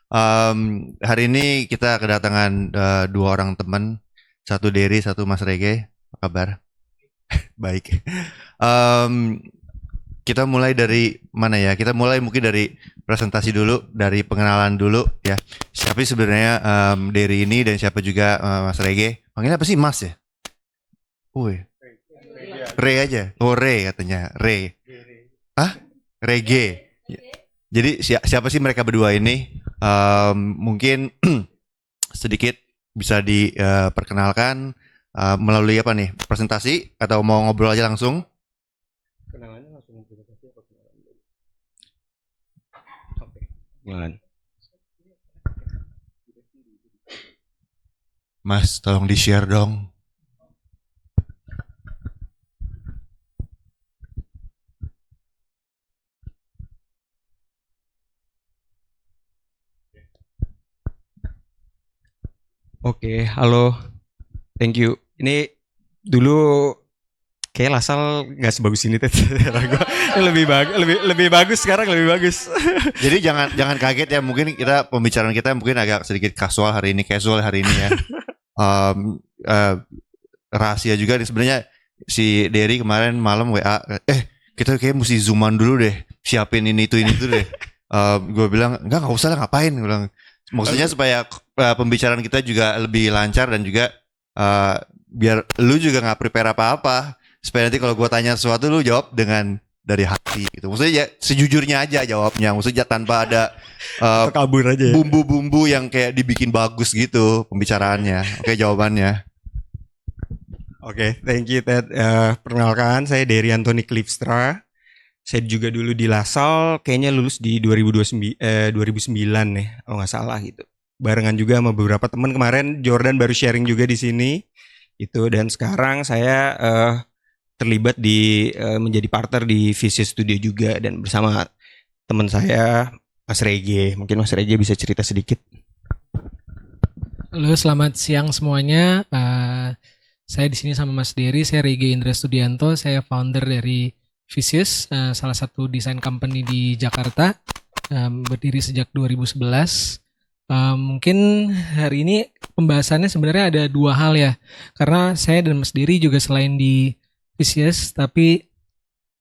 Hari ini kita kedatangan dua orang teman, satu Derry, satu Mas Rege. Apa kabar? Baik. Em, kita mulai dari mana ya? Kita mulai mungkin dari presentasi dulu, dari pengenalan dulu ya. Siapa sih sebenarnya Derry ini dan siapa juga Mas Rege? Panggilnya apa sih Mas ya? Woi, Re aja. Oh Re katanya, Re. Hah? Rege. Jadi siapa sih mereka berdua ini? Mungkin sedikit bisa diperkenalkan melalui apa nih? Presentasi atau mau ngobrol aja langsung? Kenalannya langsung presentasi apa kenalan dulu? Oke. Kenalan. Mas, tolong di-share dong. Oke, halo. Thank you. Ini dulu kayak Lasal nggak sebagus ini Ted. lebih bagus sekarang lebih bagus. Jadi jangan kaget ya, mungkin pembicaraan kita mungkin agak sedikit casual hari ini ya. Rahasia juga nih sebenarnya, si Derry kemarin malam WA, kita kayak mesti zooman dulu deh, siapin ini itu deh. Gue bilang nggak usah lah, ngapain, gue bilang maksudnya supaya pembicaraan kita juga lebih lancar dan juga biar lu juga nggak prepare apa-apa, supaya nanti kalau gue tanya sesuatu lu jawab dengan dari hati gitu. Maksudnya ya sejujurnya aja jawabnya, maksudnya tanpa ada Kabur aja ya. bumbu-bumbu yang kayak dibikin bagus gitu pembicaraannya. Oke, jawabannya. Oke, thank you Ted. Perkenalkan, saya Derry Anthony Clipstra. Saya juga dulu di Lasal, kayaknya lulus di 2009 ya, kalau nggak salah gitu. Barengan juga sama beberapa teman kemarin, Jordan baru sharing juga di sini. Itu, dan sekarang saya terlibat di menjadi partner di Vicious Studio juga, dan bersama teman saya Mas Rege. Mungkin Mas Rege bisa cerita sedikit. Halo, selamat siang semuanya. Saya di sini sama Mas Derry. Saya Rege Indra Studianto. Saya founder dari Vicious, salah satu desain company di Jakarta. Berdiri sejak 2011. Mungkin hari ini pembahasannya sebenarnya ada dua hal ya. Karena saya dan Mas Derry juga selain di Vicious, tapi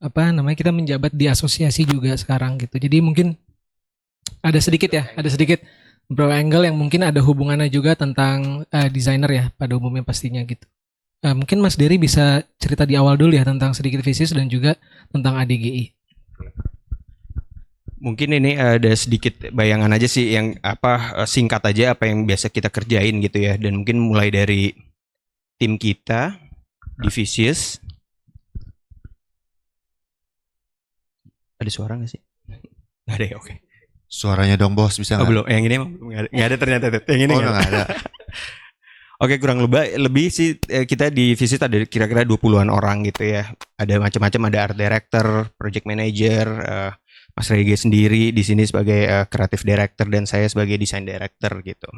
kita menjabat di asosiasi juga sekarang gitu. Jadi mungkin ada sedikit beberapa angle yang mungkin ada hubungannya juga tentang desainer ya pada umumnya pastinya gitu. Mungkin Mas Derry bisa cerita di awal dulu ya tentang sedikit Vicious dan juga tentang ADGI. Mungkin ini ada sedikit bayangan aja sih, yang singkat aja apa yang biasa kita kerjain gitu ya. Dan mungkin mulai dari tim kita di Vicious. Ada suara nggak sih? Nggak ada ya, oke. Suaranya dong bos, bisa nggak? Belum, yang ini nggak ada ternyata. Yang ini nggak ada. Oke, kurang lebih sih kita di Vicious ada kira-kira 20-an orang gitu ya. Ada macam-macam, ada art director, project manager, Mas Rege sendiri di sini sebagai creative director dan saya sebagai design director gitu.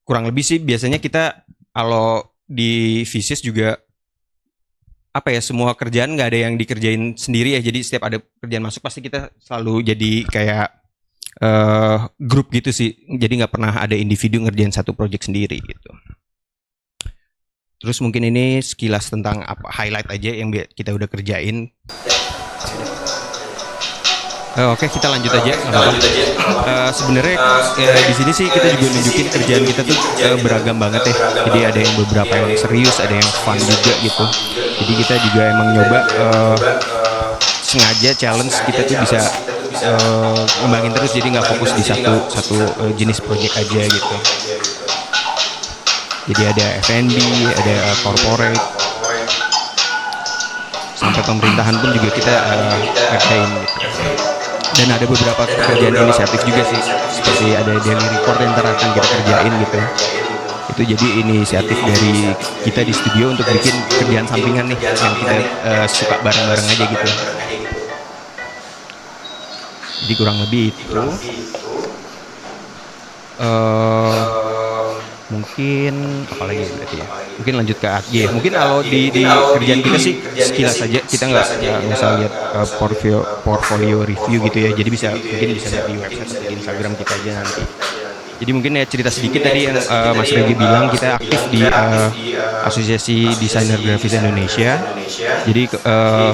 Kurang lebih sih biasanya kita kalau di Vicious juga semua kerjaan nggak ada yang dikerjain sendiri ya. Jadi setiap ada kerjaan masuk pasti kita selalu jadi kayak grup gitu sih, jadi nggak pernah ada individu ngerjain satu project sendiri gitu. Terus mungkin ini sekilas tentang highlight aja yang kita udah kerjain. Oke, kita lanjut aja. Sebenarnya di sini sih kita juga nunjukin kerjaan kita tuh beragam banget ya. Jadi ada yang beberapa yang serius, ada yang fun juga gitu. Jadi kita juga emang nyoba sengaja challenge kita tuh bisa ngembangin terus, jadi nggak fokus di satu jenis project aja gitu. Jadi ada F&B, ada corporate, sampai pemerintahan pun juga kita kerjain gitu. Dan ada beberapa kerjaan inisiatif juga sih, seperti ada daily report yang akan kita kerjain gitu. Itu jadi inisiatif dari kita di studio untuk bikin kerjaan sampingan nih yang kita suka bareng-bareng aja gitu. Jadi kurang lebih itu. Mungkin apalagi ya berarti ya. Mungkin lanjut ke AG ya. Mungkin kalau di kerjaan kita sih sekilas saja, kita nggak usah lihat portfolio review gitu ya. Jadi mungkin bisa lihat di website atau di Instagram kita aja nanti. Jadi mungkin ya cerita sedikit tadi yang Mas Regi bilang, kita aktif di Asosiasi Desainer Grafis Indonesia. Jadi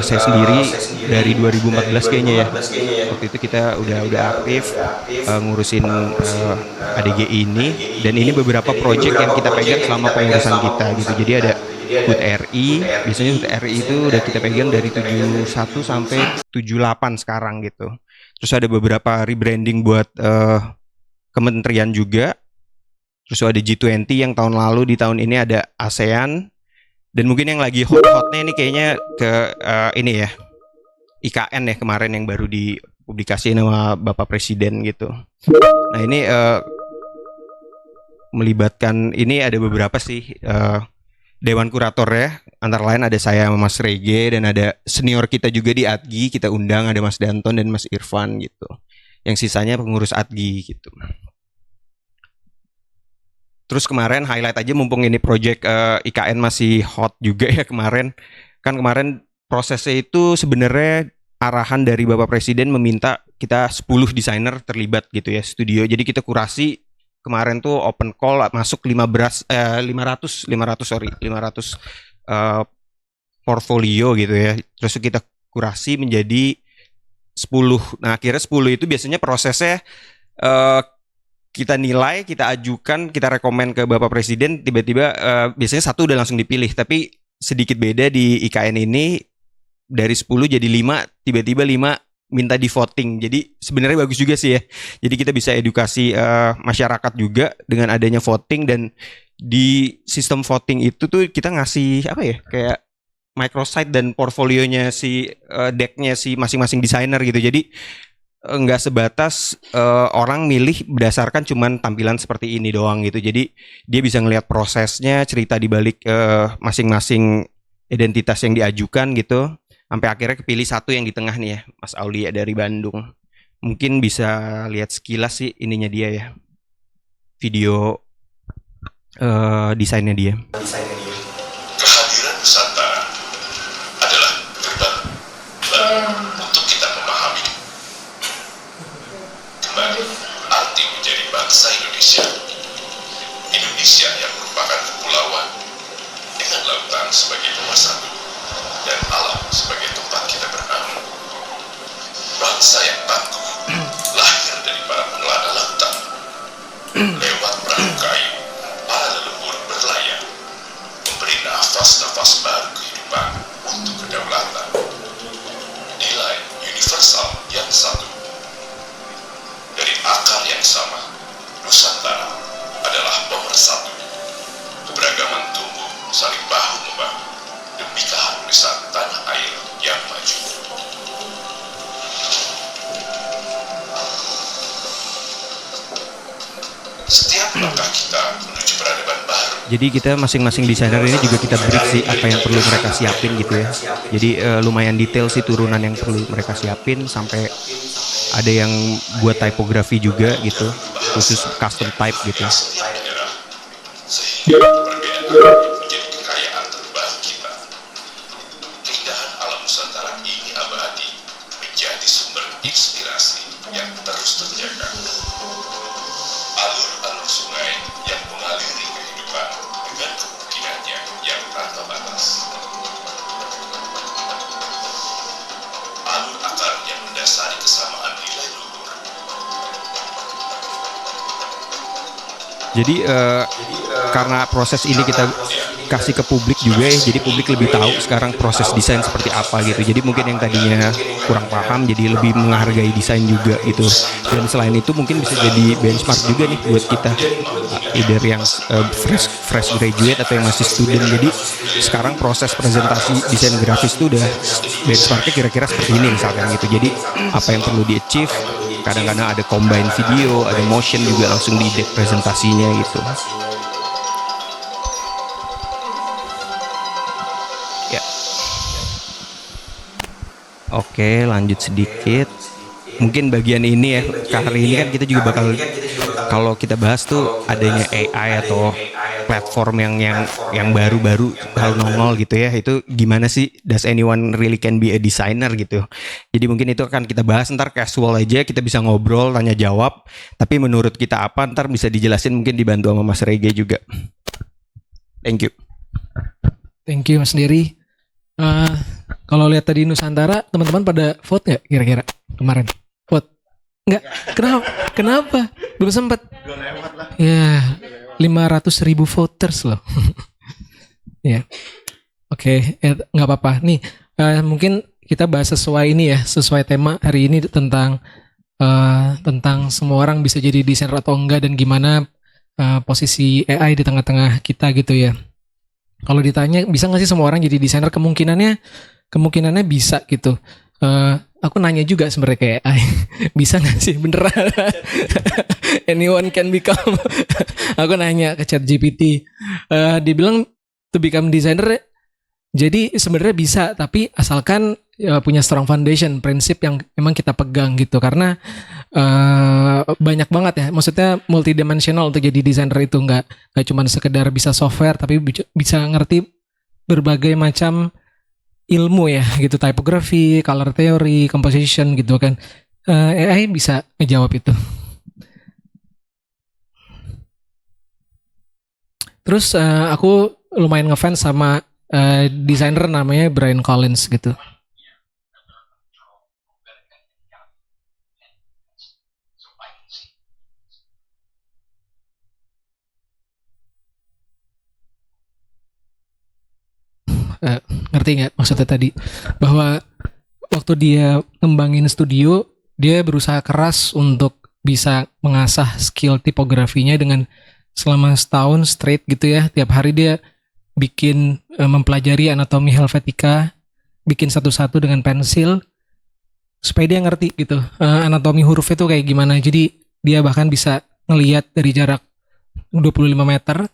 saya sendiri dari 2014 kayaknya ya. Waktu itu kita udah aktif ngurusin ADG ini, dan ini beberapa proyek yang kita pegang selama pengurusan kita gitu. Jadi ada HUT RI, biasanya HUT RI itu udah kita pegang dari 71 sampai 78 sekarang gitu. Terus ada beberapa rebranding buat kementerian juga. Terus ada G20 yang tahun lalu, di tahun ini ada ASEAN. Dan mungkin yang lagi hot-hotnya ini kayaknya ke ini ya, IKN ya, kemarin yang baru dipublikasikan sama Bapak Presiden gitu. Nah ini melibatkan, ini ada beberapa sih Dewan Kurator ya. Antara lain ada saya sama Mas Rege, dan ada senior kita juga di ADGI, kita undang, ada Mas Danton dan Mas Irfan gitu. Yang sisanya pengurus ADGI gitu. Terus kemarin highlight aja, mumpung ini project IKN masih hot juga ya kemarin. Kan kemarin prosesnya itu sebenarnya arahan dari Bapak Presiden meminta kita 10 desainer terlibat gitu ya, studio. Jadi kita kurasi kemarin tuh open call masuk 500 portfolio gitu ya. Terus kita kurasi menjadi 10. Nah, akhirnya 10 itu biasanya prosesnya kita nilai, kita ajukan, kita rekomen ke Bapak Presiden, tiba-tiba biasanya 1 udah langsung dipilih. Tapi sedikit beda di IKN ini, dari 10 jadi 5, tiba-tiba 5 minta di voting. Jadi sebenarnya bagus juga sih ya. Jadi kita bisa edukasi masyarakat juga dengan adanya voting, dan di sistem voting itu tuh kita ngasih apa ya, kayak microsite dan portfolionya si decknya si masing-masing desainer gitu. Jadi nggak sebatas orang milih berdasarkan cuman tampilan seperti ini doang gitu. Jadi dia bisa ngelihat prosesnya, cerita di balik masing-masing identitas yang diajukan gitu, sampai akhirnya kepilih 1 yang di tengah nih ya, Mas Aulia dari Bandung. Mungkin bisa lihat sekilas sih ininya dia ya, video desainnya dia. Kehadiran Nusantara adalah gerbang untuk kita memahami kembali arti menjadi bangsa Indonesia. Indonesia yang merupakan kepulauan dengan lautan sebagai pemersatu dan alam sebagai tempat kita bernaung. Bangsa yang tangguh, lahir dari para pengelana lautan. Lewat perahu kayu, para leluhur berlayar, memberi nafas-nafas baru kehidupan untuk kedaulatan. Nilai universal yang satu. Dari akar yang sama, Nusantara adalah pemersatu. Keberagaman tumbuh saling bahu-membahu demi keharmonisan tanah air yang maju. Setiap langkah kita menuju peradaban baru. Jadi kita masing-masing desainer ini juga kita brief sih apa yang perlu mereka siapin gitu ya. Jadi lumayan detail sih turunan yang perlu mereka siapin, sampai ada yang buat typography juga gitu, khusus custom type gitu. Sehingga perbedaan menjadi kekayaan terbaru kita. Keindahan alam Nusantara ini abadi, menjadi sumber inspirasi yang terus terjaga. Alur-alur sungai yang mengaliri kehidupan dengan kemungkinannya yang tanpa batas. Alur akar yang mendasari kesamaan nilai luhur. Jadi karena proses ini kita kasih ke publik juga ya, jadi publik lebih tahu sekarang proses desain seperti apa gitu. Jadi mungkin yang tadinya kurang paham jadi lebih menghargai desain juga gitu. Dan selain itu mungkin bisa jadi benchmark juga nih buat kita, either yang fresh graduate atau yang masih student. Jadi sekarang proses presentasi desain grafis itu udah benchmarknya kira-kira seperti ini misalkan gitu. Jadi apa yang perlu di achieve, kadang-kadang ada combine video, ada motion juga langsung di deck presentasinya gitu. Ya. Oke, lanjut sedikit. Mungkin bagian ini ya, hari ini kan kita juga bakal, kalau kita bahas tuh adanya AI atau platform yang baru-baru hal nongol gitu ya, itu gimana sih does anyone really can be a designer gitu. Jadi mungkin itu akan kita bahas ntar casual aja, kita bisa ngobrol tanya jawab, tapi menurut kita apa ntar bisa dijelasin, mungkin dibantu sama Mas Rege juga. Thank you. Thank you Mas Dery. Kalau lihat tadi Nusantara, teman-teman pada vote nggak kira-kira kemarin? Vote? Nggak? Kenapa? Belum sempat. Ya, 500.000 voters loh. Ya, oke, nggak apa-apa. Nih, mungkin kita bahas sesuai ini ya, sesuai tema hari ini tentang semua orang bisa jadi desainer atau enggak dan gimana posisi AI di tengah-tengah kita gitu ya. Kalau ditanya bisa nggak sih semua orang jadi desainer, kemungkinannya bisa gitu. Aku nanya juga sebenarnya kayak AI, bisa nggak sih beneran? Anyone can become. Aku nanya ke ChatGPT, dia bilang to become designer. Jadi sebenarnya bisa, tapi asalkan punya strong foundation, prinsip yang memang kita pegang gitu. Karena banyak banget ya, maksudnya multidimensional untuk jadi desainer itu nggak cuma sekedar bisa software, tapi bisa ngerti berbagai macam ilmu ya gitu, typography, color theory, composition gitu kan. AI bisa ngejawab itu. Terus aku lumayan ngefans sama desainer namanya Brian Collins gitu. Ngerti nggak maksudnya tadi? Bahwa waktu dia ngembangin studio, dia berusaha keras untuk bisa mengasah skill tipografinya dengan selama setahun straight gitu ya. Tiap hari dia bikin mempelajari anatomi Helvetica, bikin satu-satu dengan pensil supaya dia ngerti gitu anatomi huruf itu kayak gimana. Jadi dia bahkan bisa ngelihat dari jarak 25 meter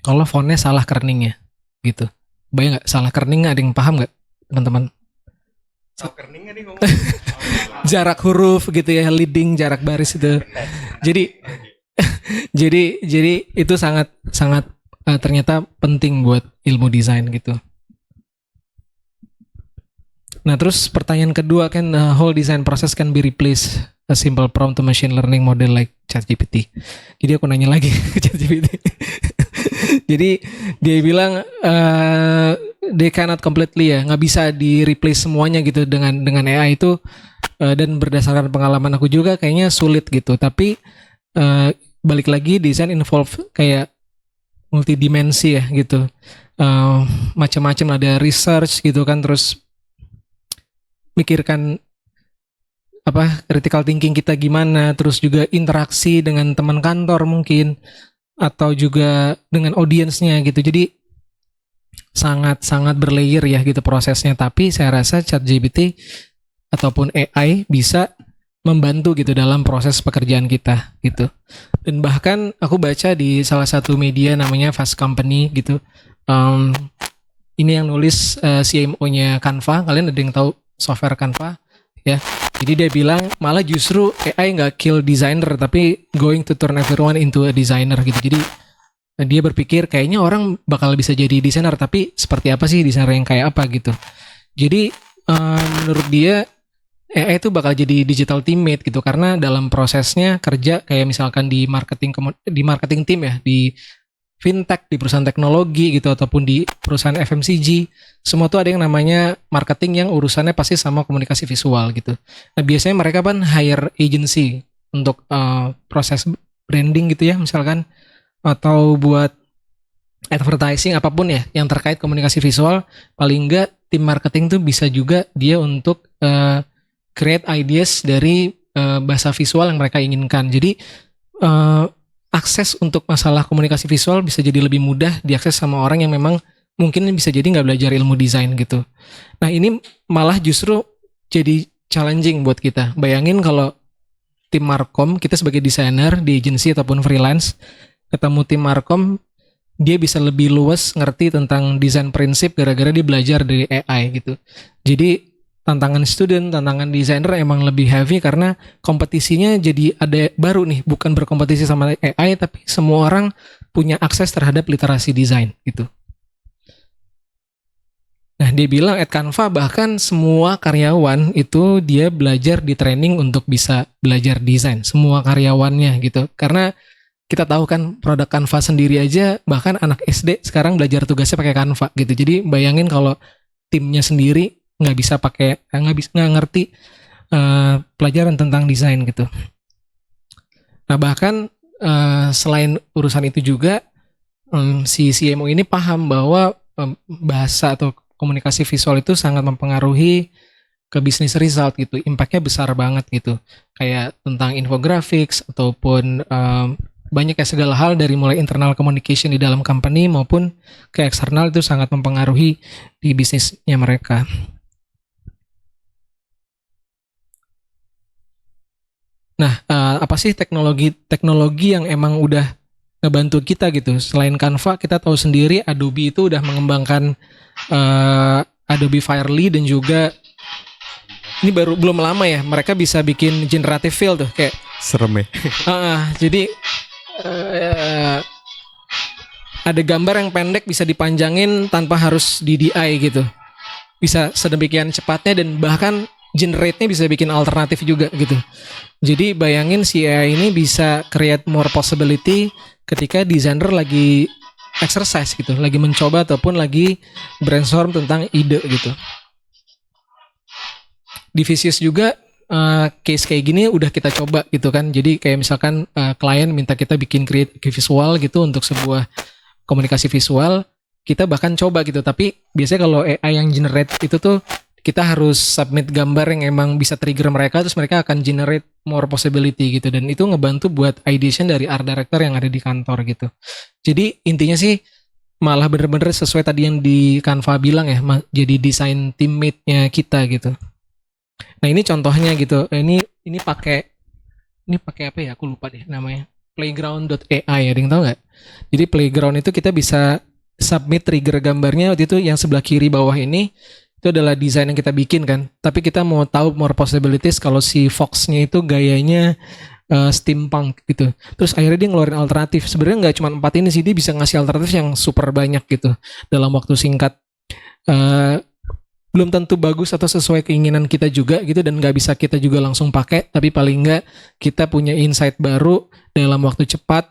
kalau fontnya salah kerningnya gitu. Bayang nggak salah kerning, ada yang paham nggak teman-teman? Salah kerning nggak nih ngomong? Jarak huruf gitu ya, leading, jarak baris itu. Jadi jadi itu sangat ternyata penting buat ilmu desain gitu. Nah terus pertanyaan kedua kan, whole design process can be replaced a simple prompt to machine learning model like ChatGPT. Jadi aku nanya lagi ke ChatGPT. Jadi dia bilang they cannot completely ya, nggak bisa di replace semuanya gitu dengan AI itu, dan berdasarkan pengalaman aku juga kayaknya sulit gitu. Tapi balik lagi desain involve kayak multidimensi ya gitu, macam-macam, ada research gitu kan, terus mikirkan apa critical thinking kita gimana, terus juga interaksi dengan teman kantor mungkin, atau juga dengan audiensnya gitu. Jadi sangat berlayer ya gitu prosesnya. Tapi saya rasa ChatGPT ataupun AI bisa membantu gitu dalam proses pekerjaan kita gitu. Dan bahkan aku baca di salah satu media namanya Fast Company gitu, ini yang nulis CMO-nya Canva. Kalian ada yang tahu software Canva ya? Jadi dia bilang malah justru AI nggak kill designer, tapi going to turn everyone into a designer gitu. Jadi dia berpikir kayaknya orang bakal bisa jadi desainer, tapi seperti apa sih desainer yang kayak apa gitu. Jadi menurut dia AI itu bakal jadi digital teammate gitu, karena dalam prosesnya kerja kayak misalkan di marketing team ya, di fintech, di perusahaan teknologi gitu, ataupun di perusahaan FMCG, semua tuh ada yang namanya marketing yang urusannya pasti sama komunikasi visual gitu. Nah biasanya mereka kan hire agency untuk proses branding gitu ya misalkan, atau buat advertising apapun ya yang terkait komunikasi visual. Paling enggak tim marketing tuh bisa juga dia untuk create ideas dari bahasa visual yang mereka inginkan. Jadi akses untuk masalah komunikasi visual bisa jadi lebih mudah diakses sama orang yang memang mungkin bisa jadi nggak belajar ilmu desain gitu. Nah ini malah justru jadi challenging buat kita. Bayangin kalau tim markom, kita sebagai desainer di agency ataupun freelance, ketemu tim markom, dia bisa lebih luas ngerti tentang desain prinsip gara-gara dia belajar dari AI gitu. Jadi tantangan student, tantangan designer emang lebih heavy karena kompetisinya jadi ada baru nih, bukan berkompetisi sama AI tapi semua orang punya akses terhadap literasi desain gitu. Nah, dia bilang at Canva bahkan semua karyawan itu dia belajar di training untuk bisa belajar desain, semua karyawannya gitu. Karena kita tahu kan produk Canva sendiri aja bahkan anak SD sekarang belajar tugasnya pakai Canva gitu. Jadi bayangin kalau timnya sendiri nggak bisa pakai, nggak ngerti pelajaran tentang desain gitu. Nah, bahkan selain urusan itu juga si CMO ini paham bahwa bahasa atau komunikasi visual itu sangat mempengaruhi ke bisnis result gitu, impact-nya besar banget gitu, kayak tentang infographics ataupun banyak ya segala hal dari mulai internal communication di dalam company maupun ke eksternal itu sangat mempengaruhi di bisnisnya mereka. Nah, apa sih teknologi yang emang udah ngebantu kita gitu? Selain Canva, kita tahu sendiri Adobe itu udah mengembangkan Adobe Firely dan juga ini belum lama ya, mereka bisa bikin generative fill tuh kayak Serem ya. jadi ada gambar yang pendek bisa dipanjangin tanpa harus di DI gitu. Bisa sedemikian cepatnya dan bahkan generate-nya bisa bikin alternatif juga gitu. Jadi bayangin si AI ini bisa create more possibility ketika designer lagi exercise gitu, lagi mencoba ataupun lagi brainstorm tentang ide gitu. Di Vicious juga case kayak gini udah kita coba gitu kan. Jadi kayak misalkan klien minta kita bikin create visual gitu untuk sebuah komunikasi visual, kita bahkan coba gitu. Tapi biasanya kalau AI yang generate itu tuh kita harus submit gambar yang emang bisa trigger mereka, terus mereka akan generate more possibility gitu, dan itu ngebantu buat ideation dari art director yang ada di kantor gitu. Jadi intinya sih malah bener-bener sesuai tadi yang di Canva bilang ya, jadi desain teammate-nya kita gitu. Nah ini contohnya gitu, ini pakai apa ya, aku lupa deh namanya, playground.ai, ada yang tahu nggak? Jadi playground itu kita bisa submit trigger gambarnya, waktu itu yang sebelah kiri bawah ini itu adalah desain yang kita bikin kan, tapi kita mau tahu more possibilities kalau si Fox-nya itu gayanya steampunk gitu. Terus akhirnya dia ngeluarin alternatif. Sebenarnya nggak cuma 4 ini sih, dia bisa ngasih alternatif yang super banyak gitu dalam waktu singkat. Belum tentu bagus atau sesuai keinginan kita juga gitu, dan nggak bisa kita juga langsung pakai, tapi paling nggak kita punya insight baru dalam waktu cepat.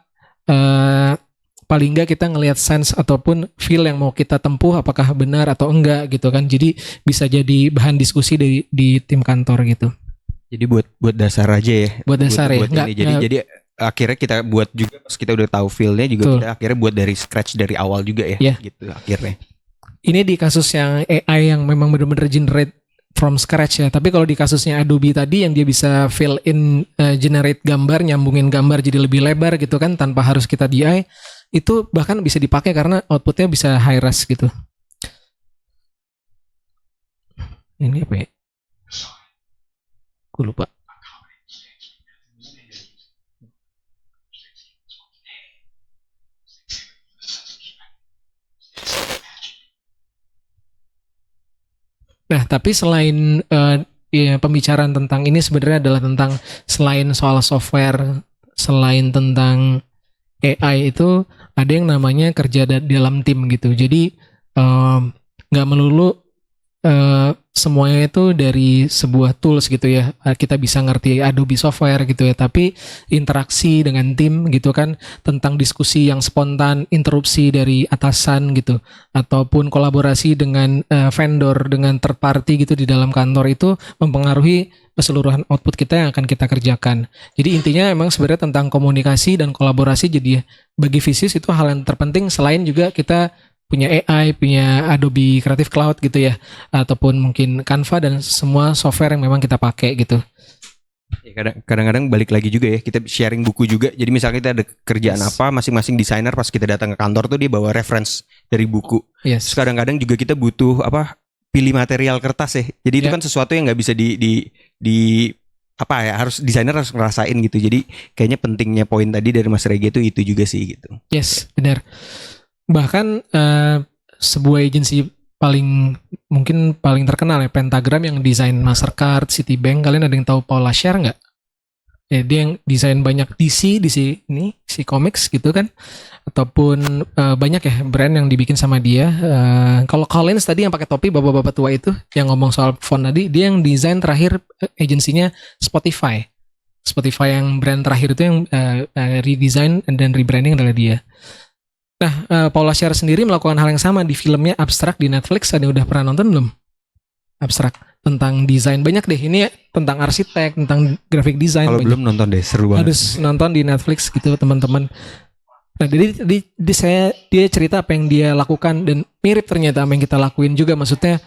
Paling nggak kita ngelihat sense ataupun feel yang mau kita tempuh apakah benar atau enggak gitu kan. Jadi bisa jadi bahan diskusi di tim kantor gitu. Jadi buat dasar aja ya. Buat dasar ya. Jadi akhirnya kita buat juga pas kita udah tahu feel-nya juga. Betul. Kita akhirnya buat dari scratch dari awal juga ya. Yeah. Gitu akhirnya. Ini di kasus yang AI yang memang benar-benar generate from scratch ya. Tapi kalau di kasusnya Adobe tadi yang dia bisa fill in, generate gambar, nyambungin gambar jadi lebih lebar gitu kan tanpa harus kita DI, itu bahkan bisa dipakai karena outputnya bisa high res gitu. Ini apa ya? Aku lupa. Nah, tapi selain ya, pembicaraan tentang ini sebenarnya adalah tentang selain soal software, selain tentang AI itu ada yang namanya kerja dalam tim gitu. Jadi nggak melulu semuanya itu dari sebuah tools gitu ya. Kita bisa ngerti Adobe software gitu ya, tapi interaksi dengan tim gitu kan, tentang diskusi yang spontan, interupsi dari atasan gitu, ataupun kolaborasi dengan vendor, dengan third party gitu di dalam kantor, itu mempengaruhi keseluruhan output kita yang akan kita kerjakan. Jadi intinya emang sebenarnya tentang komunikasi dan kolaborasi. Jadi bagi Vicious itu hal yang terpenting, selain juga kita punya AI, punya Adobe Creative Cloud gitu ya, ataupun mungkin Canva dan semua software yang memang kita pakai gitu. Ya, kadang-kadang balik lagi juga ya, kita sharing buku juga. Jadi misalnya kita ada kerjaan apa, masing-masing desainer pas kita datang ke kantor tuh dia bawa reference dari buku. Terus kadang-kadang juga kita butuh pilih material kertas ya. Jadi itu kan sesuatu yang nggak bisa di apa ya, harus desainer harus ngerasain gitu. Jadi kayaknya pentingnya poin tadi dari Mas Rege itu juga sih gitu. Yes, benar. Bahkan sebuah agensi paling mungkin paling terkenal ya, Pentagram yang desain Mastercard, Citibank. Kalian ada yang tahu Paul Lasher nggak? Ya, dia yang desain banyak DC ini, DC Comics gitu kan. Ataupun banyak ya brand yang dibikin sama dia. Kalau Collins tadi yang pakai topi, bapak-bapak tua itu yang ngomong soal font tadi, dia yang desain terakhir agensinya Spotify. Spotify yang brand terakhir itu yang redesign dan rebranding adalah dia. Nah, Paul Lasher sendiri melakukan hal yang sama di filmnya Abstract di Netflix. Ada yang udah pernah nonton belum? Abstract, tentang desain. Banyak deh, ini tentang arsitek, tentang graphic design. Kalau belum nonton deh, seru banget. Harus nonton di Netflix gitu teman-teman. Nah, jadi dia cerita apa yang dia lakukan dan mirip ternyata apa yang kita lakuin juga. Maksudnya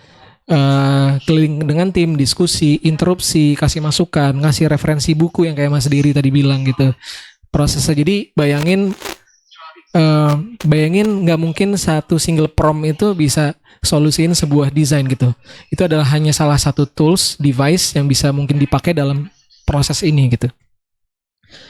keliling dengan tim, diskusi, interupsi, kasih masukan, ngasih referensi buku yang kayak Mas Diri tadi bilang gitu. Prosesnya, jadi bayangin nggak mungkin satu single prompt itu bisa solusiin sebuah desain gitu. Itu adalah hanya salah satu tools, device yang bisa mungkin dipakai dalam proses ini gitu.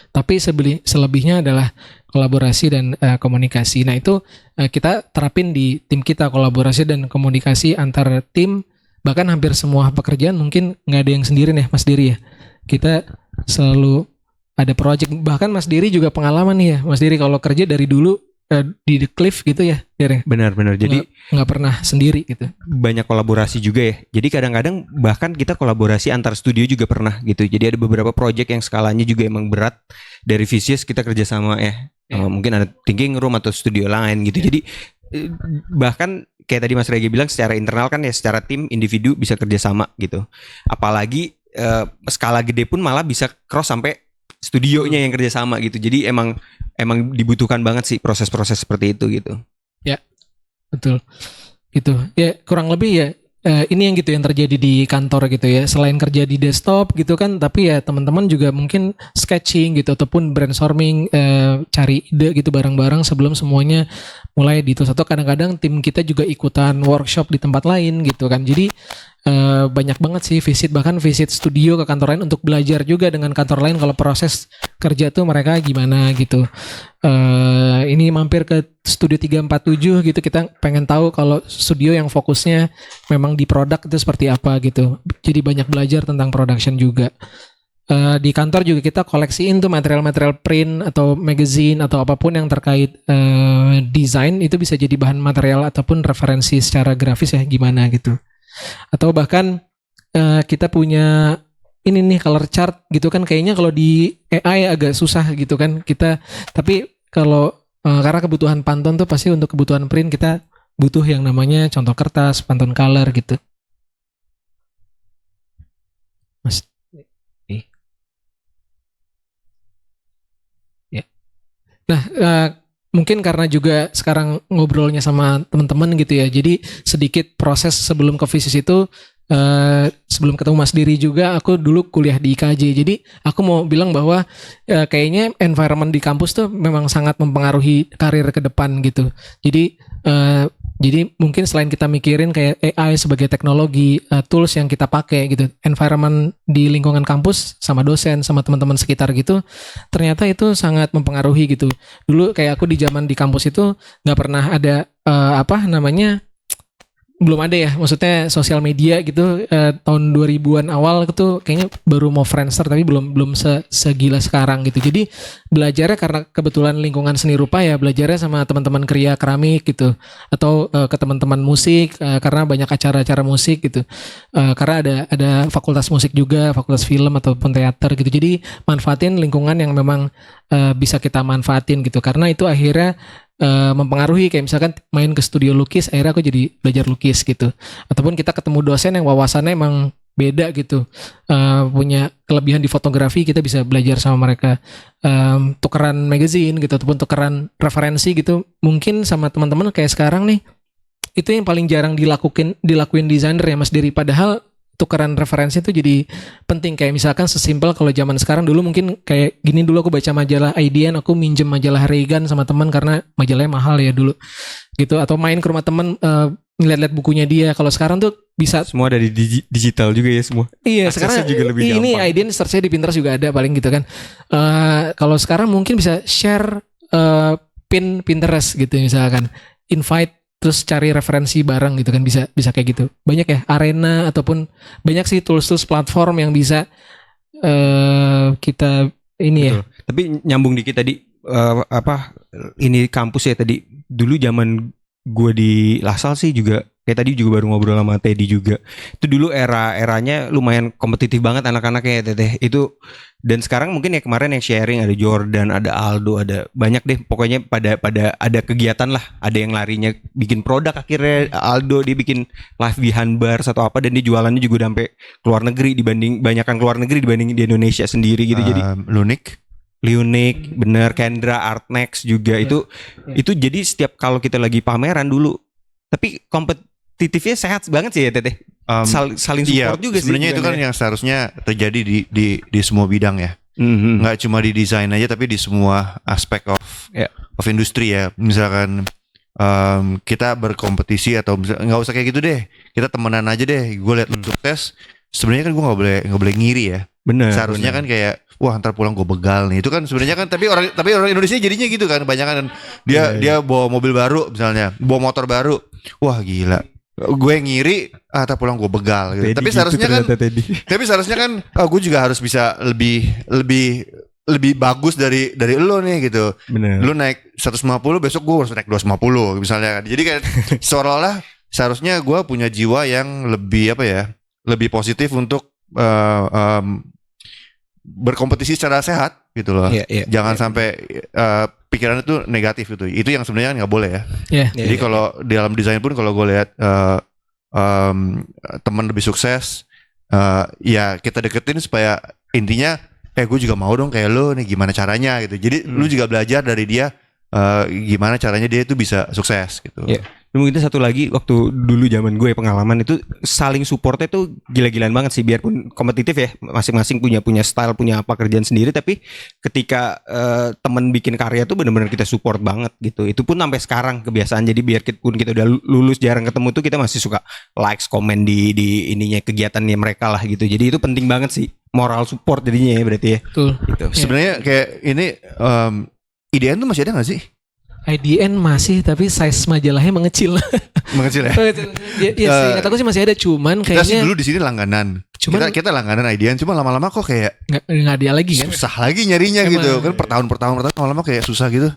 Tapi selebihnya adalah kolaborasi dan komunikasi. Nah itu kita terapin di tim kita, kolaborasi dan komunikasi antar tim. Bahkan hampir semua pekerjaan mungkin nggak ada yang sendiri nih Mas Diri ya. Kita selalu ada project. Bahkan Mas Diri juga pengalaman nih ya. Mas Diri kalau kerja dari dulu di The Cliff gitu ya, Diri. Benar-benar. Jadi nggak pernah sendiri gitu. Banyak kolaborasi juga ya. Jadi kadang-kadang bahkan kita kolaborasi antar studio juga pernah gitu. Jadi ada beberapa project yang skalanya juga emang berat. Dari Vicious kita kerjasama mungkin ada Thinking Room atau studio lain gitu. Jadi bahkan kayak tadi Mas Regi bilang, secara internal kan ya, secara tim individu bisa kerjasama gitu. Apalagi skala gede pun malah bisa cross sampai studionya yang kerjasama gitu. Jadi emang dibutuhkan banget sih proses-proses seperti itu gitu. Ya, betul. Gitu. Ya kurang lebih ya ini yang gitu yang terjadi di kantor gitu ya. Selain kerja di desktop gitu kan, tapi ya teman-teman juga mungkin sketching gitu ataupun brainstorming, cari ide gitu bareng-bareng sebelum semuanya mulai di itu. Atau kadang-kadang tim kita juga ikutan workshop di tempat lain gitu kan. Jadi banyak banget sih bahkan visit studio ke kantor lain untuk belajar juga dengan kantor lain kalau proses kerja tuh mereka gimana gitu. Ini mampir ke studio 347 gitu, kita pengen tahu kalau studio yang fokusnya memang di produk itu seperti apa gitu. Jadi banyak belajar tentang production juga. Di kantor juga kita koleksiin tuh material-material print atau magazine atau apapun yang terkait desain, itu bisa jadi bahan material ataupun referensi secara grafis ya gimana gitu. Atau bahkan kita punya ini nih color chart gitu kan, kayaknya kalau di AI agak susah gitu kan kita, tapi kalau karena kebutuhan Pantone tuh pasti untuk kebutuhan print kita butuh yang namanya contoh kertas, Pantone color gitu. Mas ya. Nah, mungkin karena juga sekarang ngobrolnya sama teman-teman gitu ya, jadi sedikit proses sebelum ke Vicious itu, sebelum ketemu Mas Diri juga aku dulu kuliah di IKJ. Jadi aku mau bilang bahwa kayaknya environment di kampus tuh memang sangat mempengaruhi karir ke depan gitu. Jadi mungkin selain kita mikirin kayak AI sebagai teknologi, tools yang kita pakai gitu, environment di lingkungan kampus sama dosen sama teman-teman sekitar gitu, ternyata itu sangat mempengaruhi gitu. Dulu kayak aku di zaman di kampus itu nggak pernah ada belum ada ya, maksudnya sosial media gitu. Tahun 2000-an awal itu kayaknya baru mau Friendster, tapi belum segila sekarang gitu. Jadi belajarnya karena kebetulan lingkungan seni rupa ya, belajarnya sama teman-teman kriya keramik gitu, atau ke teman-teman musik karena banyak acara-acara musik gitu. Karena ada fakultas musik juga, fakultas film ataupun teater gitu. Jadi manfaatin lingkungan yang memang bisa kita manfaatin gitu. Karena itu akhirnya mempengaruhi, kayak misalkan main ke studio lukis, akhirnya aku jadi belajar lukis gitu. Ataupun kita ketemu dosen yang wawasannya emang beda gitu, punya kelebihan di fotografi, kita bisa belajar sama mereka. Tukeran magazine gitu ataupun tukeran referensi gitu, mungkin sama teman-teman kayak sekarang nih, itu yang paling jarang dilakuin desainer ya Mas Diri. Padahal tukeran referensi itu jadi penting. Kayak misalkan sesimpel kalau zaman sekarang, dulu mungkin kayak gini, dulu aku baca majalah IDN, aku minjem majalah Reagan sama teman karena majalahnya mahal ya dulu gitu, atau main ke rumah teman ngeliat-liat bukunya dia. Kalau sekarang tuh bisa semua dari digital juga ya semua. Iya, aksesnya sekarang juga lebih ini gampang. IDN search-nya di Pinterest juga ada paling gitu kan. Kalau sekarang mungkin bisa share pin Pinterest gitu misalkan, invite terus cari referensi bareng gitu kan, bisa kayak gitu. Banyak ya Arena ataupun banyak sih tools platform yang bisa kita ini ya. Betul. Tapi nyambung dikit tadi ini kampus ya tadi. Dulu zaman gue di Lasal sih juga kayak tadi juga baru ngobrol sama Teddy juga. Itu dulu eranya lumayan kompetitif banget anak-anaknya ya Teteh. Itu dan sekarang mungkin ya kemarin yang sharing ada Jordan, ada Aldo, ada banyak deh. Pokoknya pada ada kegiatan lah. Ada yang larinya bikin produk, akhirnya Aldo dia bikin live di handbars atau apa, dan dia jualannya juga sampai keluar negeri banyakkan keluar negeri dibanding di Indonesia sendiri gitu. Jadi Lunik, bener, Kendra, Artnex juga itu jadi setiap kalau kita lagi pameran dulu, tapi kompetitifnya sehat banget sih ya Teteh. Saling support juga sih. Sebenarnya itu kan yang seharusnya terjadi di semua bidang ya. Nggak cuma di desain aja, tapi di semua aspek of industri ya. Misalkan kita berkompetisi atau nggak usah kayak gitu deh. Kita temenan aja deh. Gue liat lu sukses. Sebenarnya kan gue nggak boleh ngiri ya. Bener. Seharusnya kan kayak wah ntar pulang gue begal nih. Itu kan sebenarnya kan tapi orang Indonesia jadinya gitu kan. Banyak kan dia bawa mobil baru misalnya, bawa motor baru. Wah gila. Gue ngiri, ntar pulang gue begal gitu. Tapi seharusnya kan gue juga harus bisa lebih bagus dari lo nih gitu. Bener. Lu naik 150, besok gue harus naik 250 misalnya. Jadi kan seolah-olah seharusnya gue punya jiwa yang lebih positif untuk berkompetisi secara sehat gitu loh. Jangan sampai pikiran itu negatif gitu. Itu yang sebenarnya kan nggak boleh ya. Jadi kalau di dalam desain pun kalau gue lihat teman lebih sukses, ya kita deketin supaya intinya gue juga mau dong kayak lo nih, gimana caranya gitu. Jadi lu juga belajar dari dia gimana caranya dia itu bisa sukses gitu. Mungkin satu lagi, waktu dulu zaman gue pengalaman itu saling supportnya tuh gila-gilaan banget sih. Biarpun kompetitif ya, masing-masing punya style, punya apa kerjaan sendiri, tapi ketika temen bikin karya tuh benar-benar kita support banget gitu. Itu pun sampai sekarang kebiasaan. Jadi biarpun kita udah lulus jarang ketemu tuh, kita masih suka likes, komen di ininya kegiatannya mereka lah gitu. Jadi itu penting banget sih, moral support jadinya ya berarti ya. Betul. Gitu. Sebenarnya kayak ini IDN tuh masih ada nggak sih? IDN masih, tapi size majalahnya mengecil. Mengecil ya? Ya seingat aku sih masih ada, cuman kayaknya kita sih dulu di sini langganan. Kita langganan IDN, cuma lama-lama kok kayak nggak ada lagi kan? Susah lagi nyarinya gitu. Kan per tahun lama-lama kayak susah gitu.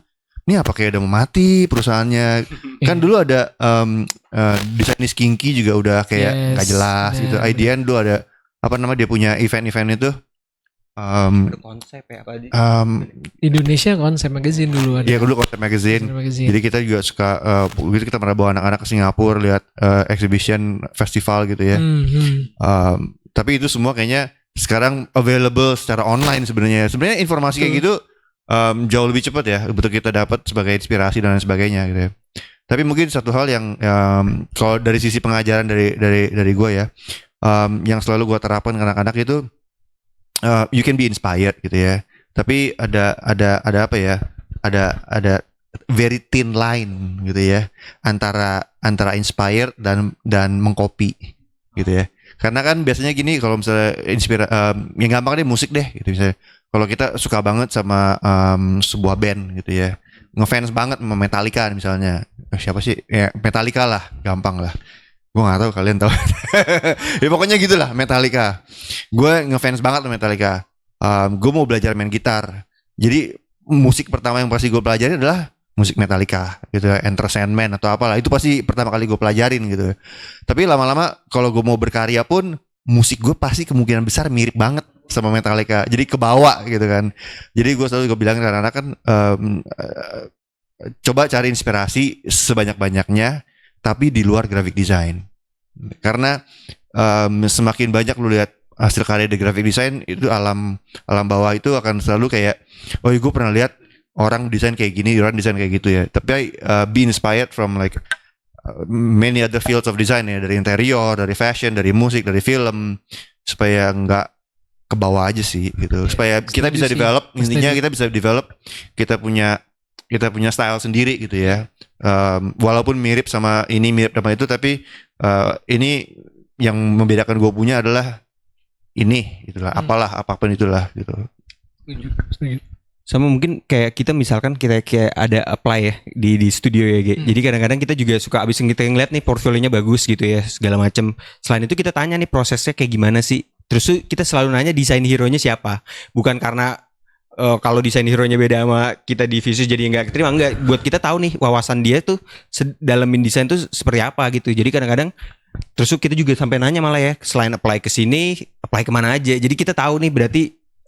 Ini apa kayak udah mau mati perusahaannya? Kan dulu ada Designis Kinky juga udah kayak nggak jelas gitu. IDN dulu ada dia punya event-event itu. Konsep ya apa di Indonesia Konsep Magazine dulu ada. Iya dulu Konsep Magazine. Jadi kita juga suka kita pernah bawa anak-anak ke Singapura lihat exhibition festival gitu ya. Tapi itu semua kayaknya sekarang available secara online sebenarnya. Sebenarnya informasi kayak gitu jauh lebih cepat ya untuk kita dapat sebagai inspirasi dan lain sebagainya gitu ya. Tapi mungkin satu hal yang kalau dari sisi pengajaran dari gue ya, yang selalu gue terapkan ke anak-anak itu, you can be inspired gitu ya. Tapi ada apa ya? Ada very thin line gitu ya antara inspired dan mengcopy gitu ya. Karena kan biasanya gini, kalau misalnya yang gampang deh musik deh gitu misalnya. Kalau kita suka banget sama sebuah band gitu ya, ngefans banget sama Metallica misalnya. Siapa sih? Ya Metallica lah, gampang lah. Gue gak tahu kalian tahu. Ya pokoknya gitulah Metallica. Gue ngefans banget sama Metallica. Gue mau belajar main gitar. Jadi musik pertama yang pasti gue pelajari adalah musik Metallica gitu ya, Enter Sandman atau apalah. Itu pasti pertama kali gue pelajarin gitu. Tapi lama-lama kalau gue mau berkarya pun, musik gue pasti kemungkinan besar mirip banget sama Metallica. Jadi kebawa gitu kan. Jadi gue selalu bilang ke anak-anak kan, coba cari inspirasi sebanyak-banyaknya, tapi di luar graphic design. Karena semakin banyak lu lihat hasil karya di graphic design, itu alam bawah itu akan selalu kayak, oh gue pernah lihat orang desain kayak gini, orang desain kayak gitu ya. Tapi be inspired from like many other fields of design ya, dari interior, dari fashion, dari musik, dari film, supaya nggak ke bawah aja sih gitu. Supaya kita bisa develop, intinya kita bisa develop, kita punya style sendiri gitu ya. Walaupun mirip sama ini, mirip sama itu, tapi ini yang membedakan gue punya adalah ini, itulah, apapun itulah gitu. Setuju. Sama mungkin kayak kita misalkan kita kayak ada apply ya di studio ya, Ge. Jadi kadang-kadang kita juga suka abis kita ngeliat nih portfolionya bagus gitu ya segala macam. Selain itu kita tanya nih prosesnya kayak gimana sih. Terus tuh kita selalu nanya desain hero-nya siapa. Bukan karena kalau desain hero-nya beda sama kita di Visus jadi nggak keterima, enggak. Buat kita tahu nih wawasan dia tuh dalamin desain tuh seperti apa gitu. Jadi kadang-kadang terus tuh kita juga sampai nanya malah ya, selain apply ke sini, apply kemana aja. Jadi kita tahu nih berarti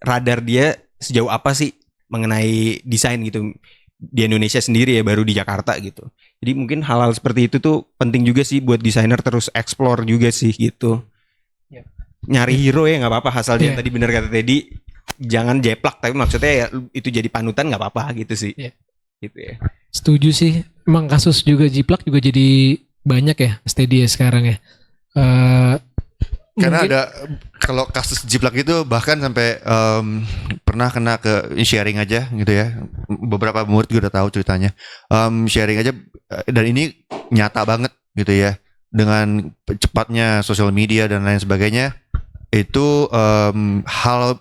radar dia sejauh apa sih mengenai desain gitu di Indonesia sendiri ya, baru di Jakarta gitu. Jadi mungkin hal-hal seperti itu tuh penting juga sih buat desainer terus explore juga sih gitu. Ya. Nyari hero ya nggak apa-apa, asal dia Ya. tadi benar kata Teddy, jangan jeplak, tapi maksudnya ya itu jadi panutan nggak apa-apa gitu sih. Ya. Gitu ya. Setuju sih. Emang kasus juga jiplak juga jadi banyak ya Steady ya sekarang ya. Karena Mungkin- ada kalau kasus jiplak itu bahkan sampai pernah kena ke sharing aja gitu ya. Beberapa murid juga udah tahu ceritanya. Sharing aja dan ini nyata banget gitu ya. Dengan cepatnya sosial media dan lain sebagainya, itu hal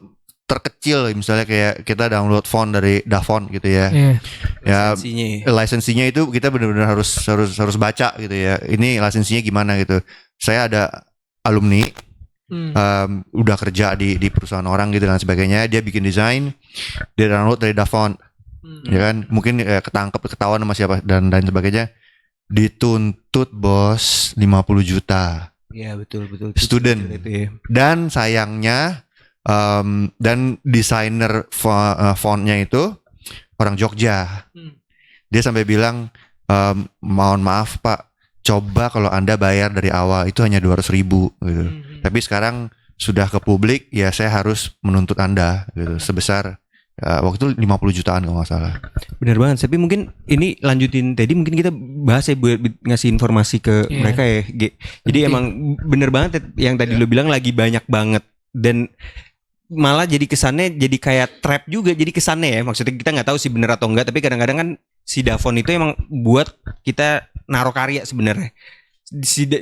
terkecil misalnya kayak kita download font dari Dafont gitu ya. Iya. Ya Lisensinya. lisensinya itu kita benar-benar harus baca gitu ya. Ini lisensinya gimana gitu. Saya ada alumni udah kerja di perusahaan orang gitu dan sebagainya. Dia bikin desain, dia download dari Dafont, ya kan? Mungkin ketangkep, ketahuan sama siapa dan lain sebagainya. Dituntut bos 50 juta. Iya betul. Student. Itu ya. Dan sayangnya dan desainer fontnya itu orang Jogja. Dia sampai bilang, mohon maaf Pak, coba kalau Anda bayar dari awal itu hanya 200.000 gitu. Tapi sekarang sudah ke publik, ya saya harus menuntut Anda gitu sebesar waktu itu 50 jutaan kalau nggak salah. Bener banget, tapi mungkin ini lanjutin tadi mungkin kita bahas ya buat ngasih informasi ke Iya. mereka ya, Ge. Jadi Penting. emang bener banget yang tadi lo bilang lagi banyak banget dan malah jadi kesannya jadi kayak trap juga, jadi kesannya ya, maksudnya kita nggak tahu sih bener atau enggak, tapi kadang-kadang kan si Dafont itu emang buat kita naruh karya sebenarnya.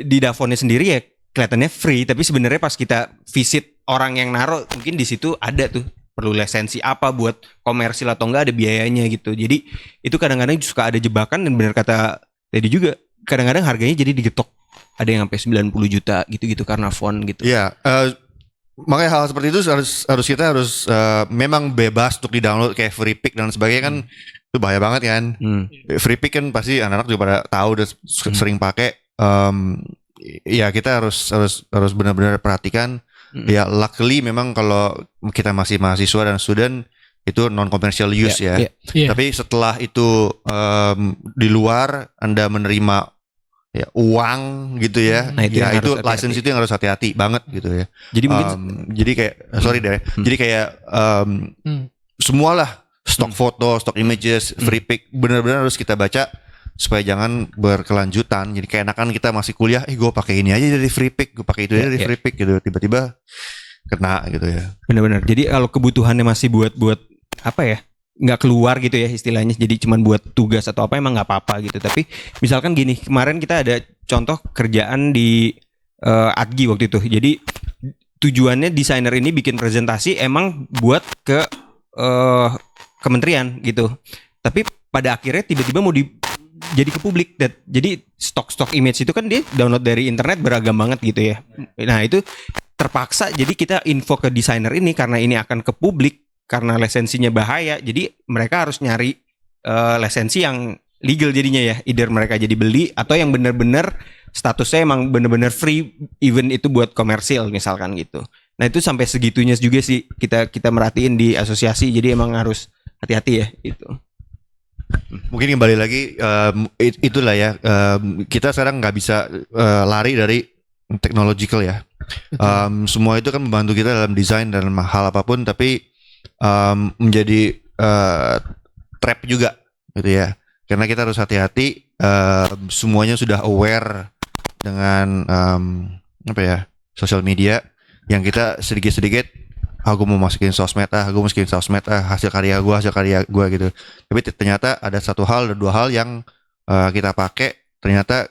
Di Dafontnya sendiri ya kelihatannya free, tapi sebenarnya pas kita visit orang yang naruh mungkin di situ ada tuh perlu lisensi apa buat komersil atau enggak, ada biayanya gitu. Jadi itu kadang-kadang suka ada jebakan dan benar kata tadi juga kadang-kadang harganya jadi digetok. Ada yang sampai 90 juta gitu-gitu karena font gitu. Iya, makanya hal seperti itu kita harus memang bebas untuk di-download kayak free pick dan sebagainya kan. Itu bahaya banget kan. Free pick kan pasti anak-anak juga pada tahu dan sering pakai. Ya kita harus benar-benar perhatikan. Ya luckily memang kalau kita masih mahasiswa dan student itu non commercial use ya. Iya. Tapi setelah itu di luar Anda menerima ya uang gitu ya. Nah, itu ya yang itu harus hati-hati. license itu yang harus hati-hati banget gitu ya. Jadi mungkin Jadi kayak sorry deh. Jadi kayak semualah stok foto, stok images, free pick benar-benar harus kita baca supaya jangan berkelanjutan. Jadi kayak enakan kita masih kuliah, gue pakai ini aja dari free pick, gue pakai itu aja dari free pick gitu. Tiba-tiba kena gitu ya. benar-benar. Jadi kalau kebutuhannya masih buat apa ya? Nggak keluar gitu ya istilahnya. Jadi cuman buat tugas atau apa emang nggak apa-apa gitu. Tapi misalkan gini, kemarin kita ada contoh kerjaan di Adgi waktu itu. Jadi tujuannya desainer ini bikin presentasi emang buat ke kementerian gitu. Tapi pada akhirnya tiba-tiba mau jadi ke publik. Jadi stok image itu kan dia download dari internet beragam banget gitu ya. Nah itu terpaksa jadi kita info ke desainer ini karena ini akan ke publik karena lisensinya bahaya. Jadi mereka harus nyari lisensi yang legal jadinya ya. Either mereka jadi beli atau yang benar-benar statusnya emang benar-benar free, even itu buat komersil misalkan gitu. Nah itu sampai segitunya juga sih kita merhatiin di asosiasi. Jadi emang harus hati-hati ya itu. Mungkin kembali lagi itulah ya, kita sekarang nggak bisa lari dari technological ya. Semua itu kan membantu kita dalam desain dan hal apapun, tapi menjadi trap juga gitu ya. Karena kita harus hati-hati, semuanya sudah aware dengan apa ya, sosial media yang kita sedikit-sedikit aku mau masukin sosmed hasil karya gue gitu. Tapi ternyata ada satu hal dan dua hal yang kita pakai ternyata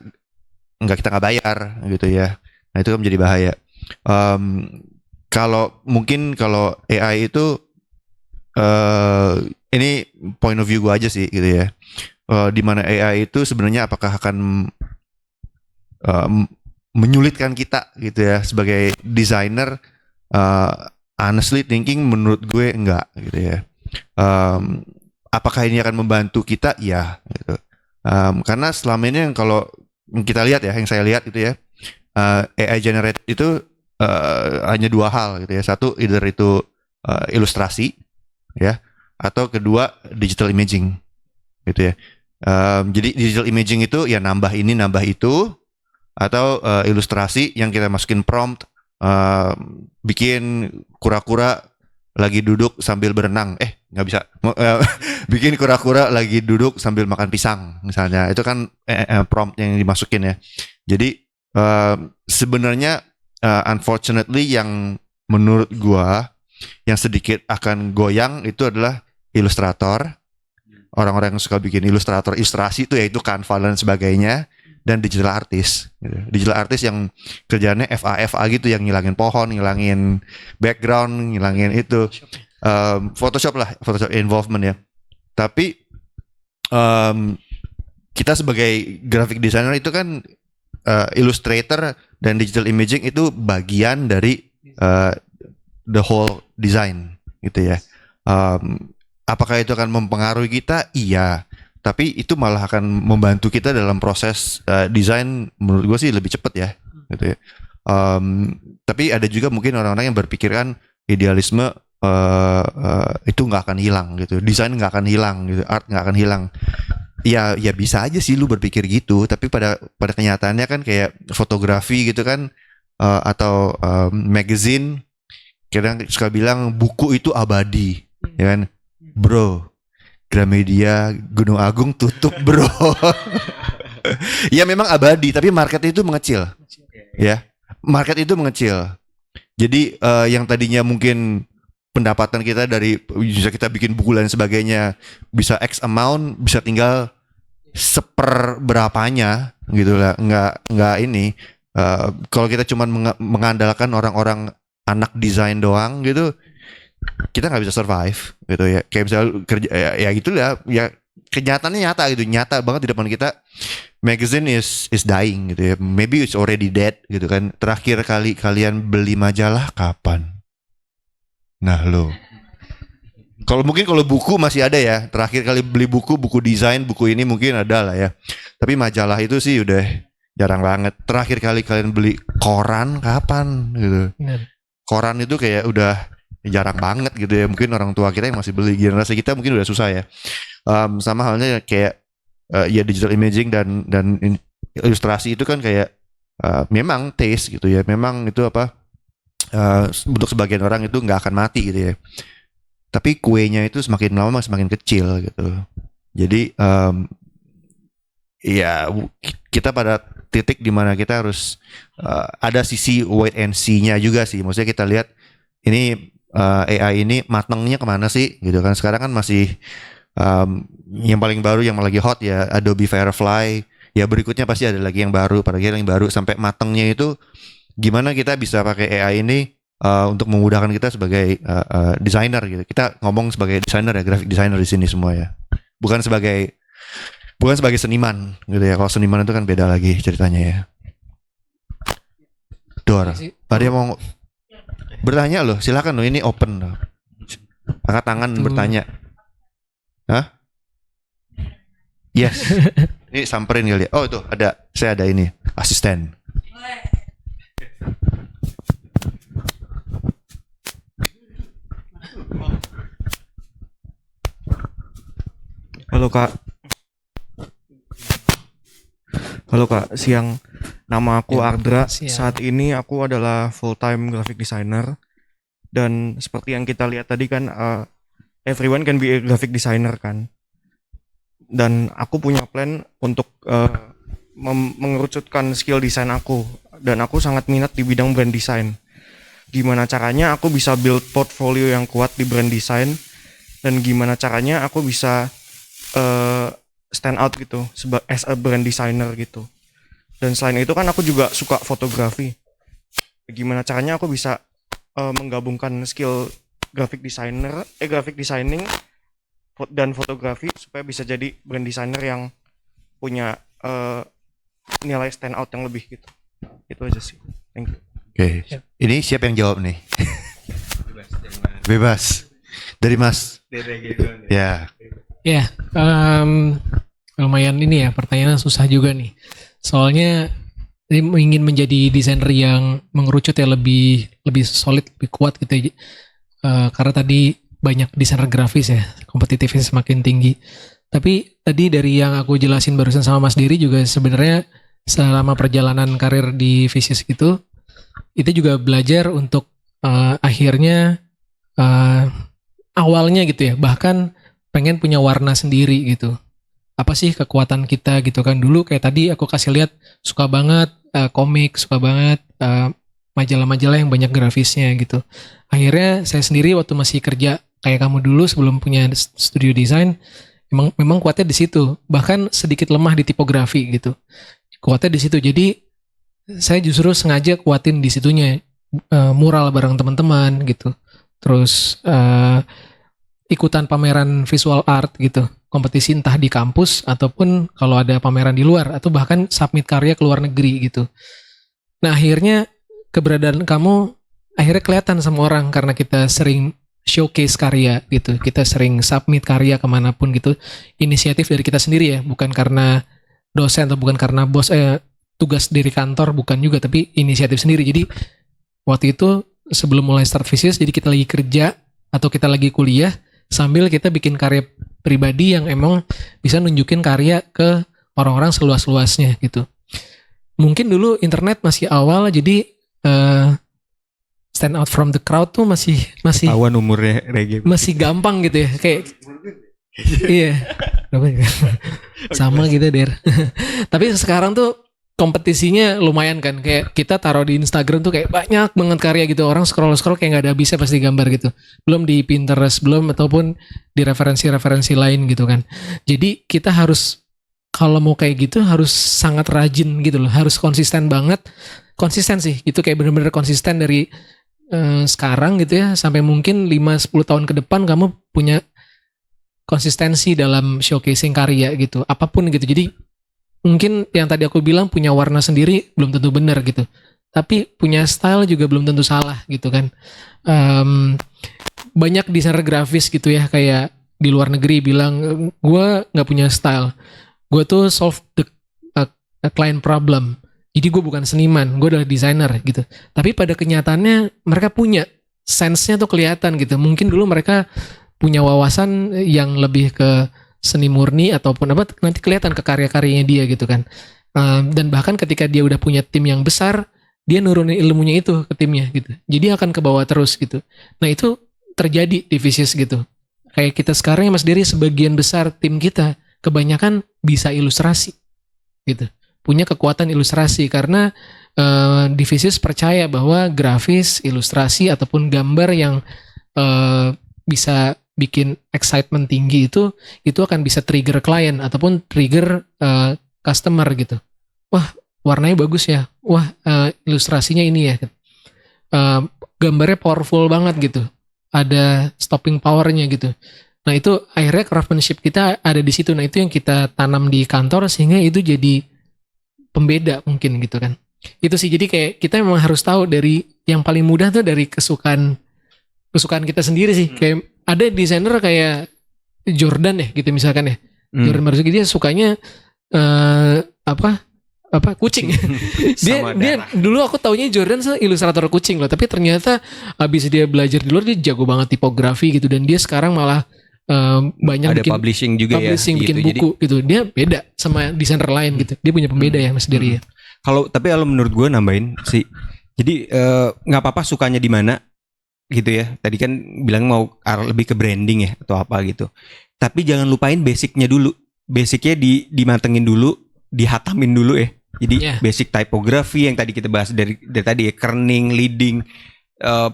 kita nggak bayar gitu ya. Nah itu kan menjadi bahaya. Kalau AI itu ini point of view gue aja sih gitu ya. Di mana AI itu sebenarnya apakah akan menyulitkan kita gitu ya sebagai desainer? Honestly thinking menurut gue enggak gitu ya. Apakah ini akan membantu kita? Ya gitu. Karena selama ini yang kalau kita lihat ya, yang saya lihat gitu ya, AI generate itu hanya dua hal gitu ya. Satu, either itu ilustrasi ya, atau kedua digital imaging gitu ya. Jadi digital imaging itu ya nambah ini nambah itu, atau ilustrasi yang kita masukin prompt, bikin kura-kura lagi duduk sambil berenang, nggak bisa, bikin kura-kura lagi duduk sambil makan pisang misalnya, itu kan prompt yang dimasukin ya. Jadi sebenarnya unfortunately yang menurut gua yang sedikit akan goyang itu adalah ilustrator, orang-orang yang suka bikin ilustrasi itu yaitu Canva dan sebagainya, dan digital artist gitu. Digital artist yang kerjaannya FA gitu, yang ngilangin pohon, ngilangin background, ngilangin itu Photoshop involvement ya. Tapi kita sebagai graphic designer itu kan illustrator dan digital imaging itu bagian dari the whole design gitu ya. Apakah itu akan mempengaruhi kita? Iya. Tapi itu malah akan membantu kita dalam proses desain, menurut gue sih lebih cepat ya gitu ya. Tapi ada juga mungkin orang-orang yang berpikirkan idealisme itu nggak akan hilang gitu, desain nggak akan hilang gitu, art nggak akan hilang. Ya bisa aja sih lu berpikir gitu, tapi pada kenyataannya kan kayak fotografi gitu kan, atau magazine, kadang suka bilang buku itu abadi, ya kan, bro. Gramedia Gunung Agung tutup bro. Ya memang abadi, tapi market itu mengecil. Ya, market itu mengecil. Jadi yang tadinya mungkin pendapatan kita dari bisa kita bikin buku dan sebagainya bisa X amount, bisa tinggal seperberapanya gitu lah. Nggak ini. Kalau kita cuma mengandalkan orang-orang anak desain doang gitu, kita nggak bisa survive gitu ya. Kayak misalnya kerja ya gitu lah ya, kenyataannya nyata banget di depan kita. Magazine is dying gitu ya, maybe it's already dead gitu kan. Terakhir kali kalian beli majalah kapan? Nah lo, kalau buku masih ada ya, terakhir kali beli buku desain, buku ini mungkin ada lah ya, tapi majalah itu sih udah jarang banget. Terakhir kali kalian beli koran kapan gitu? Koran itu kayak udah jarang banget gitu ya. Mungkin orang tua kita yang masih beli, generasi kita mungkin udah susah ya. Sama halnya kayak ya digital imaging dan ilustrasi itu kan kayak memang taste gitu ya. Memang itu untuk sebagian orang itu nggak akan mati gitu ya. Tapi kuenya itu semakin lama semakin kecil gitu. Jadi ya kita pada titik di mana kita harus ada sisi wait and see-nya juga sih. Maksudnya kita lihat ini AI ini matangnya kemana sih gitu kan. Sekarang kan masih yang paling baru yang lagi hot ya Adobe Firefly, ya berikutnya pasti ada lagi yang baru, sampai matangnya itu gimana kita bisa pakai AI ini untuk memudahkan kita sebagai desainer gitu. Kita ngomong sebagai desainer ya, graphic designer di sini semua ya, bukan sebagai seniman gitu ya. Kalau seniman itu kan beda lagi ceritanya ya. Dor, ada yang mau bertanya loh, silakan loh, ini open loh. Angkat tangan bertanya. Hah? Yes. Ini samperin kali ya. Oh itu saya ada ini asisten. Halo Kak, siang. Nama aku Ardra. Saat ini aku adalah full time graphic designer. Dan seperti yang kita lihat tadi kan, everyone can be a graphic designer kan. Dan aku punya plan untuk mengerucutkan skill desain aku. Dan aku sangat minat di bidang brand design. Gimana caranya aku bisa build portfolio yang kuat di brand design. Dan gimana caranya aku bisa stand out gitu as a brand designer gitu. Dan selain itu kan aku juga suka fotografi. Gimana caranya aku bisa menggabungkan skill graphic designing dan fotografi supaya bisa jadi brand designer yang punya nilai stand out yang lebih gitu. Itu aja sih. Thank you. Oke. Ini siapa yang jawab nih? Bebas. Dari Mas. Ya. Ya, lumayan ini ya, pertanyaannya susah juga nih. Soalnya ini ingin menjadi desainer yang mengerucut ya, lebih solid, lebih kuat gitu ya. Karena tadi banyak desainer grafis ya, kompetitifnya semakin tinggi. Tapi tadi dari yang aku jelasin barusan sama Mas Diri juga sebenarnya selama perjalanan karir di Visis itu juga belajar untuk akhirnya awalnya gitu ya, bahkan pengen punya warna sendiri gitu. Apa sih kekuatan kita gitu kan. Dulu kayak tadi aku kasih lihat suka banget komik, suka banget majalah-majalah yang banyak grafisnya gitu. Akhirnya saya sendiri waktu masih kerja kayak kamu dulu sebelum punya studio desain, memang kuatnya di situ. Bahkan sedikit lemah di tipografi gitu. Kuatnya di situ. Jadi saya justru sengaja kuatin di situnya, mural bareng teman-teman gitu. Terus ikutan pameran visual art gitu, kompetisi entah di kampus ataupun kalau ada pameran di luar atau bahkan submit karya ke luar negeri gitu. Nah akhirnya keberadaan kamu akhirnya kelihatan sama orang karena kita sering showcase karya gitu, kita sering submit karya kemanapun gitu. Inisiatif dari kita sendiri ya, bukan karena dosen atau bukan karena bos tugas dari kantor, bukan juga, tapi inisiatif sendiri. Jadi waktu itu sebelum mulai start Visis, jadi kita lagi kerja atau kita lagi kuliah sambil kita bikin karya pribadi yang emang bisa nunjukin karya ke orang-orang seluas-luasnya gitu. Mungkin dulu internet masih awal, jadi stand out from the crowd tuh masih Tawan umurnya Regi. masih gampang gitu ya, kayak iya berapa ya? Sama gitu Der. Tapi sekarang tuh kompetisinya lumayan kan, kayak kita taruh di Instagram tuh kayak banyak banget karya gitu, orang scroll kayak nggak ada habisnya pasti gambar gitu, belum di Pinterest, belum ataupun di referensi lain gitu kan. Jadi kita harus kalau mau kayak gitu harus sangat rajin gitu loh, harus konsisten banget, konsisten sih gitu, kayak bener-bener konsisten dari sekarang gitu ya sampai mungkin 5-10 tahun ke depan kamu punya konsistensi dalam showcasing karya gitu, apapun gitu. Jadi mungkin yang tadi aku bilang punya warna sendiri belum tentu benar gitu, tapi punya style juga belum tentu salah gitu kan. Banyak desainer grafis gitu ya kayak di luar negeri bilang gue nggak punya style, gue tuh solve the client problem, jadi gue bukan seniman, gue adalah desainer gitu. Tapi pada kenyataannya mereka punya sense-nya tuh kelihatan gitu. Mungkin dulu mereka punya wawasan yang lebih ke seni murni ataupun apa, nanti kelihatan ke karya-karyanya dia gitu kan. Dan bahkan ketika dia udah punya tim yang besar, dia nurunin ilmunya itu ke timnya gitu. Jadi akan ke bawah terus gitu. Nah itu terjadi di Visis gitu. Kayak kita sekarang ya Mas Dery, sebagian besar tim kita kebanyakan bisa ilustrasi gitu. Punya kekuatan ilustrasi karena di Visis percaya bahwa grafis, ilustrasi ataupun gambar yang bisa bikin excitement tinggi itu akan bisa trigger klien ataupun trigger customer gitu. Wah, warnanya bagus ya. Wah, ilustrasinya ini ya. Gambarnya powerful banget gitu. Ada stopping powernya gitu. Nah, itu akhirnya craftsmanship kita ada di situ. Nah, itu yang kita tanam di kantor sehingga itu jadi pembeda mungkin gitu kan. Itu sih, jadi kayak kita memang harus tahu dari yang paling mudah tuh dari kesukaan kita sendiri sih. Kayak ada desainer kayak Jordan ya gitu misalkan ya. Jordan Marzuki dia sukanya kucing. dia dulu aku taunya Jordan ilustrator kucing loh, tapi ternyata abis dia belajar di luar dia jago banget tipografi gitu, dan dia sekarang malah banyak ada bikin publishing juga bikin gitu. buku gitu. Dia beda sama desainer lain gitu. Dia punya pembeda ya Mas Dery ya. Tapi kalau menurut gue nambahin sih, jadi nggak apa-apa sukanya di mana gitu ya. Tadi kan bilang mau lebih ke branding ya atau apa gitu. Tapi jangan lupain basicnya dulu. Basicnya dimantengin dulu, dihatamin dulu ya. Jadi basic typography yang tadi kita bahas dari tadi ya, kerning, leading,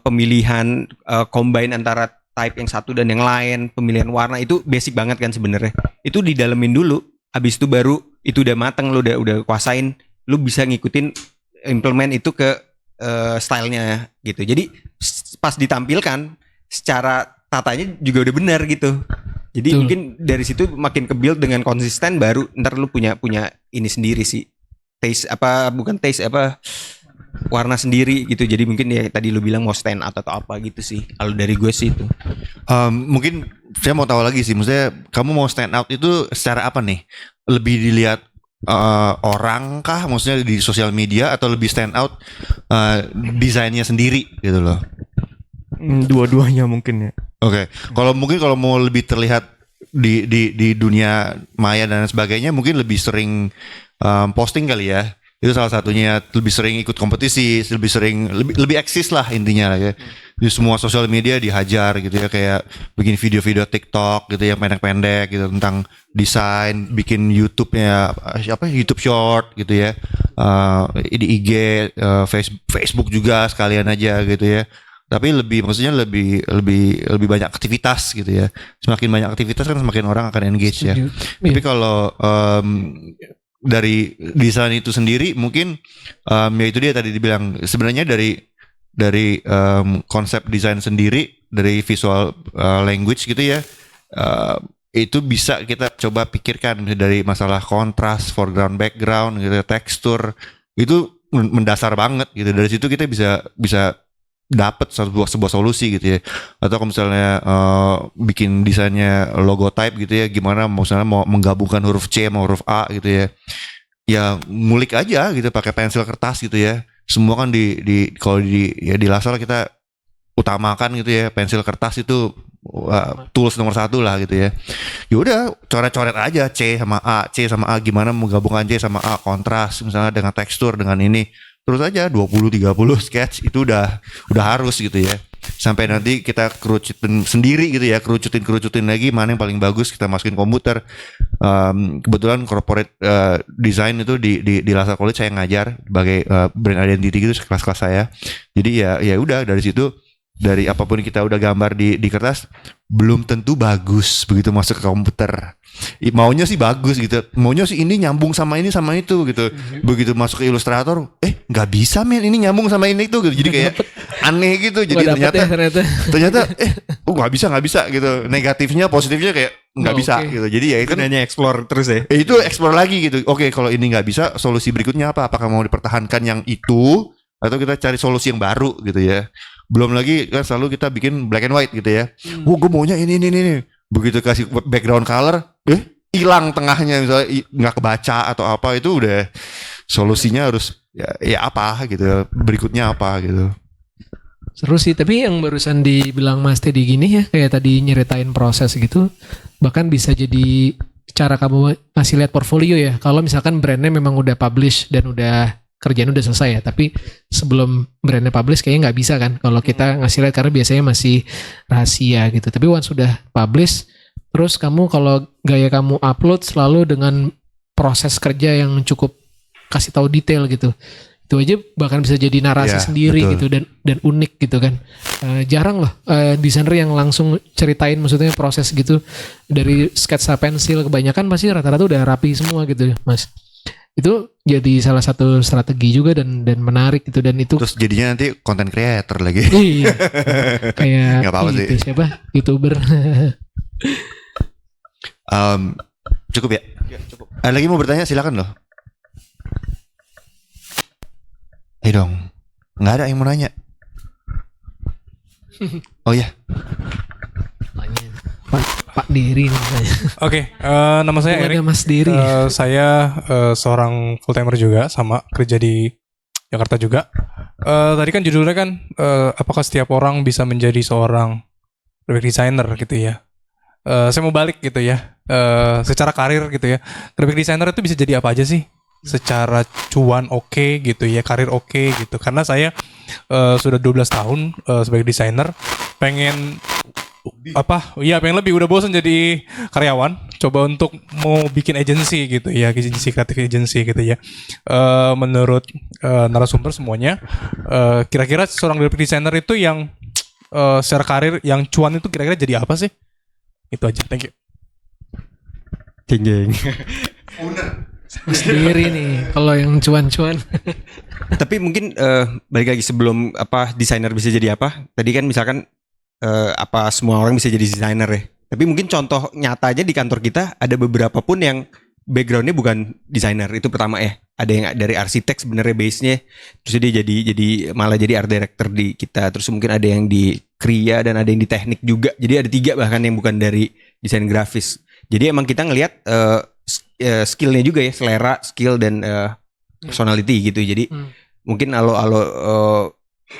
pemilihan combine antara type yang satu dan yang lain, pemilihan warna, itu basic banget kan sebenarnya. Itu didalemin dulu. Habis itu baru itu udah mateng, lu udah kuasain, lu bisa ngikutin implement itu ke stylenya gitu. Jadi pas ditampilkan secara tatanya juga udah benar gitu. Jadi Betul. mungkin dari situ makin ke build dengan konsisten, baru ntar lu punya ini sendiri sih. Taste apa, bukan taste apa, warna sendiri gitu. Jadi mungkin ya tadi lu bilang mau stand out atau apa gitu sih. Kalau dari gue sih itu. Mungkin saya mau tahu lagi sih, maksudnya kamu mau stand out itu secara apa nih? Lebih dilihat orang kah, maksudnya di sosial media, atau lebih stand out desainnya sendiri gitu loh? Dua-duanya mungkin ya. Oke, kalau mau lebih terlihat di dunia maya dan sebagainya, mungkin lebih sering posting kali ya. Itu salah satunya, lebih sering ikut kompetisi, lebih sering lebih eksis lah intinya ya. Di semua sosial media dihajar gitu ya, kayak bikin video-video TikTok gitu yang pendek-pendek gitu tentang desain, bikin YouTube-nya YouTube Short gitu ya. Di IG, Facebook juga sekalian aja gitu ya. Tapi lebih banyak aktivitas gitu ya. Semakin banyak aktivitas kan semakin orang akan engage ya. Tapi kalau dari desain itu sendiri mungkin ya itu dia tadi dibilang, sebenarnya dari konsep desain sendiri, dari visual language gitu ya, itu bisa kita coba pikirkan dari masalah kontras, foreground, background gitu, tekstur, itu mendasar banget gitu. Dari situ kita bisa dapat sebuah solusi gitu ya. Atau kalau misalnya bikin desainnya logo type gitu ya, gimana misalnya mau menggabungkan huruf C sama huruf A gitu ya, ya ngulik aja gitu pakai pensil kertas gitu ya. Semua kan kalau di Lasal kita utamakan gitu ya, pensil kertas itu tools nomor 1 lah gitu ya. Ya udah coret-coret aja C sama A, gimana menggabungkan C sama A, kontras misalnya dengan tekstur, dengan ini. Terus aja 20-30 sketch itu udah harus gitu ya. Sampai nanti kita kerucutin sendiri gitu ya, kerucutin lagi mana yang paling bagus, kita masukin komputer. Kebetulan corporate design itu di Lasal College saya ngajar sebagai brand identity gitu, kelas-kelas saya. Jadi ya udah dari situ, dari apapun kita udah gambar di kertas, belum tentu bagus begitu masuk ke komputer. Maunya sih bagus gitu, maunya sih ini nyambung sama ini sama itu gitu. Begitu masuk ke Illustrator, nggak bisa men, ini nyambung sama ini itu gitu. Jadi kayak aneh gitu. Jadi ternyata nggak bisa gitu. Negatifnya, positifnya kayak nggak bisa gitu. Jadi ya itu hanya explore terus ya. Itu explore lagi gitu. Oke, kalau ini nggak bisa, solusi berikutnya apa? Apakah mau dipertahankan yang itu, atau kita cari solusi yang baru gitu ya. Belum lagi kan selalu kita bikin black and white gitu ya. Gue maunya ini. Begitu kasih background color, hilang tengahnya, misalnya nggak kebaca atau apa, itu udah solusinya harus ya apa gitu, berikutnya apa gitu. Seru sih, tapi yang barusan dibilang Mas Teddy gini ya, kayak tadi nyeritain proses gitu, bahkan bisa jadi cara kamu ngasih lihat portfolio ya. Kalau misalkan brandnya memang udah publish dan udah kerjaan udah selesai ya, tapi sebelum brandnya publish kayaknya nggak bisa kan kalau kita ngasih lihat, karena biasanya masih rahasia gitu. Tapi once sudah publish, terus kamu kalau gaya kamu upload selalu dengan proses kerja yang cukup kasih tahu detail gitu, itu aja bahkan bisa jadi narasi sendiri, betul. Gitu dan unik gitu kan. Jarang loh desainer yang langsung ceritain maksudnya proses gitu dari sketsa pensil, kebanyakan pasti rata-rata udah rapi semua gitu Mas. Itu jadi salah satu strategi juga dan menarik gitu, dan itu terus jadinya nanti content creator lagi. Iya. Kayak nggak apa-apa gitu, sih. Siapa? YouTuber. Cukup ya? Ya cukup. Ada lagi mau bertanya, silakan loh. Ayo dong. Nggak ada yang mau nanya. Oh ya. Pak Diri namanya. Oke, nama saya Erik. Mas Diri. Saya seorang full timer juga, sama kerja di Jakarta juga. Tadi kan judulnya kan apakah setiap orang bisa menjadi seorang graphic designer gitu ya. Saya mau balik gitu ya. Secara karir gitu ya. Graphic designer itu bisa jadi apa aja sih? Secara cuan oke gitu ya, karir oke gitu. Karena saya sudah 12 tahun sebagai desainer, pengen pengen lebih, udah bosan jadi karyawan, coba untuk mau bikin agency gitu ya, agency, kreatif agency gitu ya. Menurut narasumber semuanya, kira-kira seorang graphic designer itu yang secara karir yang cuan itu kira-kira jadi apa sih? Itu aja, thank you. Jeng. Sendiri nih kalau yang cuan-cuan. Tapi mungkin balik lagi sebelum desainer bisa jadi apa? Tadi kan misalkan apa semua orang bisa jadi desainer ya. Tapi mungkin contoh nyatanya di kantor kita ada beberapa pun yang backgroundnya bukan desainer, itu pertama ya. Ada yang dari arsitek sebenarnya base-nya, terus dia jadi malah jadi art director di kita. Terus mungkin ada yang di kria dan ada yang di teknik juga. Jadi ada 3 bahkan yang bukan dari desain grafis. Jadi emang kita ngelihat skillnya juga ya, selera, skill dan personality gitu. Jadi mungkin kalau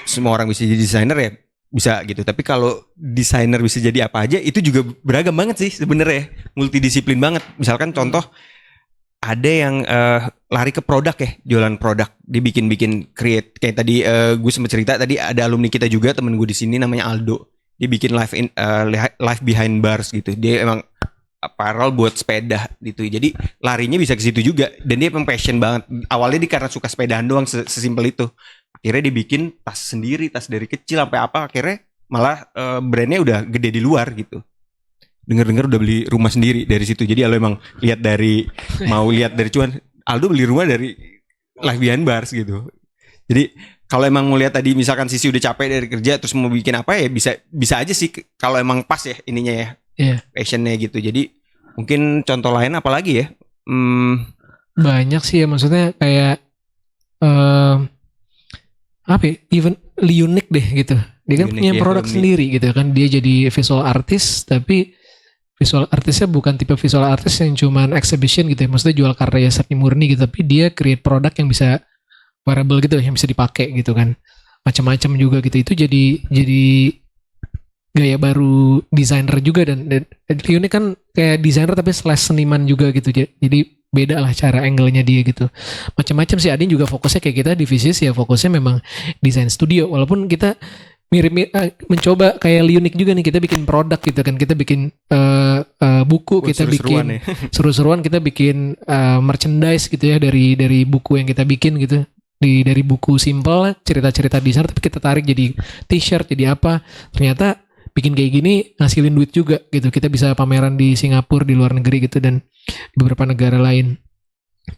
semua orang bisa jadi desainer ya bisa gitu. Tapi kalau desainer bisa jadi apa aja, itu juga beragam banget sih sebenarnya, multidisiplin banget. Misalkan contoh ada yang lari ke produk ya, jualan produk, dia bikin create kayak tadi gue sempat cerita tadi ada alumni kita juga, temen gue di sini namanya Aldo, dia bikin live behind bars gitu, dia emang apparel buat sepeda gitu, jadi larinya bisa ke situ juga dan dia emang passion banget. Awalnya dia karena suka sepedaan doang, sesimpel itu, akhirnya dia bikin tas sendiri, tas dari kecil sampai apa, akhirnya malah brandnya udah gede di luar gitu. Dengar udah beli rumah sendiri dari situ. Jadi kalau emang lihat dari cuan, Aldo beli rumah dari live behind bars gitu. Jadi kalau emang mau lihat tadi misalkan Sisi udah capek dari kerja terus mau bikin apa ya, bisa aja sih kalau emang pas ya ininya ya. Iya. Passionnya gitu. Jadi mungkin contoh lain apa lagi ya? Banyak sih ya, maksudnya kayak apa ya, even Liunik deh gitu. Dia kan Liunik, punya ya, produk alumni. sendiri gitu kan. Dia jadi visual artist, tapi visual artisnya bukan tipe visual artist yang cuman exhibition gitu ya. Maksudnya jual karya seni murni gitu, tapi dia create produk yang bisa wearable gitu, yang bisa dipakai gitu kan. Macam-macam juga gitu. Itu jadi gaya baru desainer juga, dan Liunik kan kayak desainer tapi slash seniman juga gitu. Jadi beda lah cara angle-nya dia gitu. Macam-macam sih. Adin juga fokusnya kayak kita di Visis ya, fokusnya memang desain studio. Walaupun kita mirip mencoba kayak Liunik juga nih, kita bikin produk gitu kan, kita bikin buku, Buat kita seru-seruan bikin ya. seru-seruan, kita bikin merchandise gitu ya dari buku yang kita bikin gitu, dari buku simple cerita-cerita desain tapi kita tarik jadi t-shirt, jadi apa, ternyata bikin kayak gini ngasilin duit juga gitu, kita bisa pameran di Singapura, di luar negeri gitu, dan beberapa negara lain.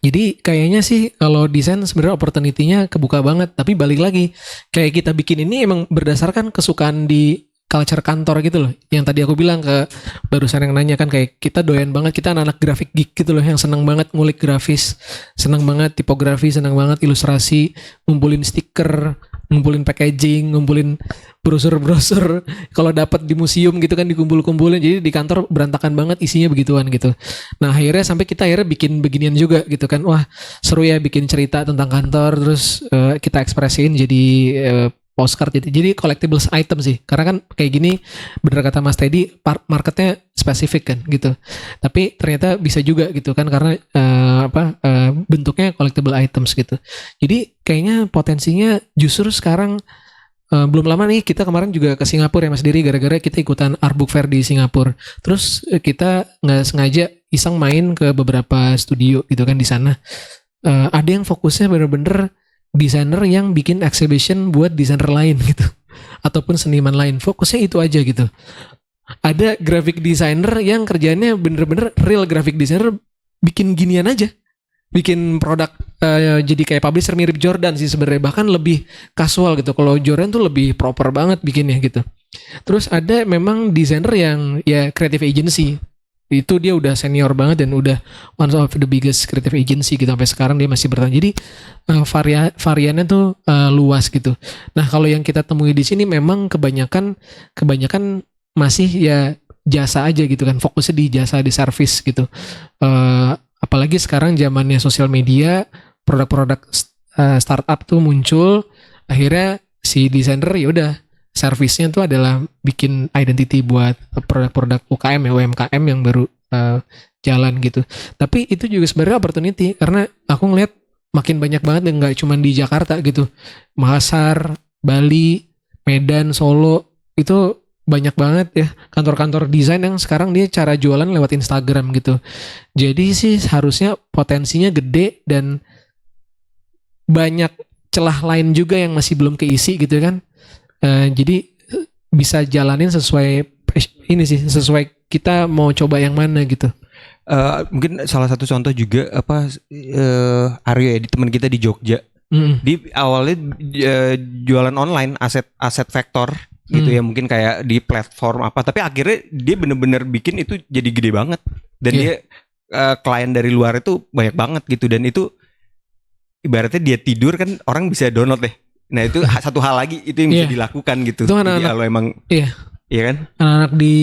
Jadi kayaknya sih kalau desain sebenarnya opportunity-nya kebuka banget. Tapi balik lagi, kayak kita bikin ini emang berdasarkan kesukaan di culture kantor gitu loh. Yang tadi aku bilang ke barusan yang nanya kan, kayak kita doyan banget, kita anak-anak grafik geek gitu loh, yang seneng banget ngulik grafis, seneng banget tipografi, seneng banget ilustrasi, ngumpulin stiker, ngumpulin packaging, ngumpulin brosur-brosur, kalau dapat di museum gitu kan dikumpul-kumpulin. Jadi di kantor berantakan banget isinya begituan gitu. Nah akhirnya sampai kita bikin beginian juga gitu kan. Wah seru ya bikin cerita tentang kantor, terus kita ekspresiin jadi postcard, jadi collectibles item sih. Karena kan kayak gini, bener kata Mas Teddy, marketnya spesifik kan gitu. Tapi ternyata bisa juga gitu kan, karena bentuknya collectible items gitu. Jadi kayaknya potensinya justru sekarang, belum lama nih kita kemarin juga ke Singapura ya Mas Diri, gara-gara kita ikutan Art Book Fair di Singapura. Terus kita nggak sengaja iseng main ke beberapa studio gitu kan di sana. Ada yang fokusnya bener-bener desainer yang bikin exhibition buat desainer lain gitu, ataupun seniman lain, fokusnya itu aja gitu. Ada graphic designer yang kerjanya bener-bener real graphic designer, bikin ginian aja, bikin produk jadi kayak publisher, mirip Jordan sih sebenarnya, bahkan lebih casual gitu. Kalau Jordan tuh lebih proper banget bikinnya gitu. Terus ada memang desainer yang ya creative agency, itu dia udah senior banget dan udah one of the biggest creative agency gitu, sampai sekarang dia masih bertahan. Jadi variannya tuh luas gitu. Nah kalau yang kita temui di sini memang kebanyakan masih ya jasa aja gitu kan, fokusnya di jasa, di service gitu. Apalagi sekarang zamannya sosial media, produk-produk startup tuh muncul, akhirnya si desainer ya udah servisnya tuh adalah bikin identity buat produk-produk UKM ya, UMKM yang baru jalan gitu. Tapi itu juga sebenarnya opportunity, karena aku ngeliat makin banyak banget yang nggak cuma di Jakarta gitu, Makassar, Bali, Medan, Solo, itu banyak banget ya kantor-kantor desain yang sekarang dia cara jualan lewat Instagram gitu. Jadi sih harusnya potensinya gede dan banyak celah lain juga yang masih belum keisi gitu kan. Jadi bisa jalanin sesuai ini sih, sesuai kita mau coba yang mana gitu. Mungkin salah satu contoh juga Aryo ya, di teman kita di Jogja. Di awalnya jualan online, aset vektor gitu ya, mungkin kayak di platform apa, tapi akhirnya dia bener-bener bikin itu jadi gede banget dan Iya. dia klien dari luar itu banyak banget gitu, dan itu ibaratnya dia tidur kan orang bisa download deh. Nah itu satu hal lagi itu yang bisa Iya. dilakukan gitu. Itu Jadi anak-anak- kalau emang Iya. iya kan, Anak-anak di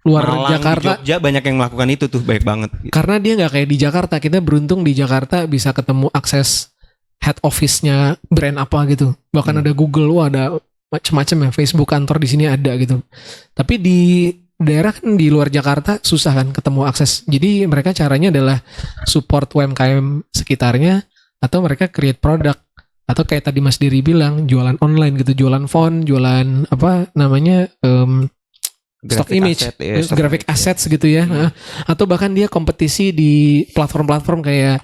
luar Malang, Jakarta, di Jogja banyak yang melakukan itu tuh, banyak banget gitu. karena dia nggak kayak di Jakarta. Kita beruntung di Jakarta bisa ketemu akses head office-nya brand apa gitu. Bahkan ada Google, wah ada macam-macam ya, Facebook kantor di sini ada gitu. Tapi di daerah kan di luar Jakarta susah kan ketemu akses. Jadi mereka caranya adalah support UMKM sekitarnya, atau mereka create produk, atau kayak tadi Mas Diri bilang jualan online gitu, jualan font, jualan apa namanya stock Graphic image, asset, ya, stock graphic image, ya. assets gitu ya. Heeh. Atau bahkan dia kompetisi di platform-platform kayak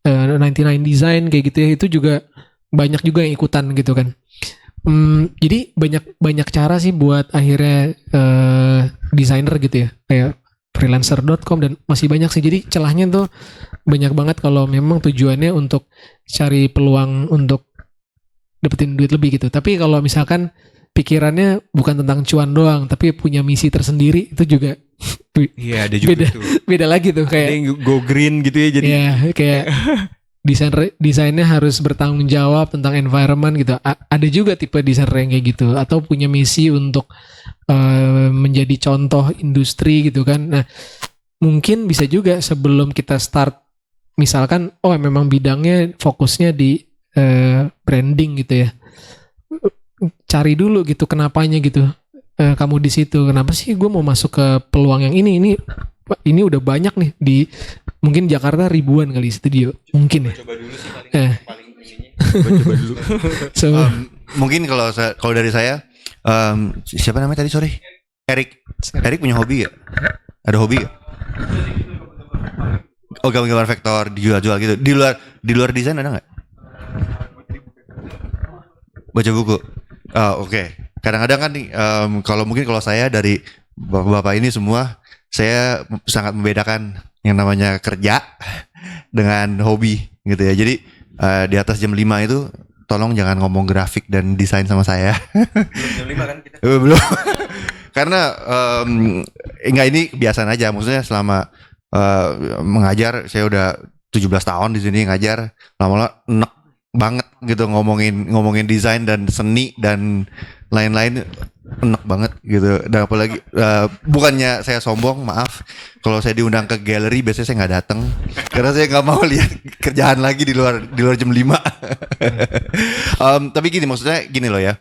99 Design kayak gitu ya. Itu juga banyak juga yang ikutan gitu kan. Jadi banyak cara sih buat akhirnya desainer gitu ya, kayak freelancer.com, dan masih banyak sih. Jadi celahnya tuh banyak banget kalau memang tujuannya untuk cari peluang untuk dapetin duit lebih gitu. Tapi kalau misalkan pikirannya bukan tentang cuan doang, tapi punya misi tersendiri, itu juga Iya ada juga Beda. tuh. beda lagi tuh Ada kayak yang go green gitu ya, jadi ya kayak desainnya harus bertanggung jawab tentang environment gitu. Ada juga tipe desainer yang kayak gitu, atau punya misi untuk menjadi contoh industri gitu kan. Nah, mungkin bisa juga sebelum kita start, misalkan memang bidangnya fokusnya di branding gitu ya. Cari dulu gitu kenapanya gitu. Kamu di situ, kenapa sih gue mau masuk ke peluang yang ini udah banyak nih di mungkin Jakarta ribuan kali studio mungkin ya. coba dulu sih paling ininya. Coba dulu. So, Mungkin kalau dari saya, siapa namanya tadi, sorry, Erik punya hobi gak? Ada hobi gak? Oh, gambar vektor dijual-jual gitu. Di luar desain ada nggak? Baca buku. Oke. Kadang-kadang kan nih, kalau saya dari bapak-bapak ini semua, saya sangat membedakan yang namanya kerja dengan hobi gitu ya. Jadi di atas jam 5 itu tolong jangan ngomong grafik dan desain sama saya. Jam 5 kan kita. Belum. Karena enggak, ini kebiasaan aja. Maksudnya selama mengajar, saya udah 17 tahun di sini ngajar, lama-lama enek banget gitu ngomongin desain dan seni dan lain-lain, enek banget gitu. Dan apalagi bukannya saya sombong, maaf kalau saya diundang ke galeri biasanya saya nggak datang karena saya nggak mau lihat kerjaan lagi di luar jam 5. Tapi gini, maksudnya gini loh ya,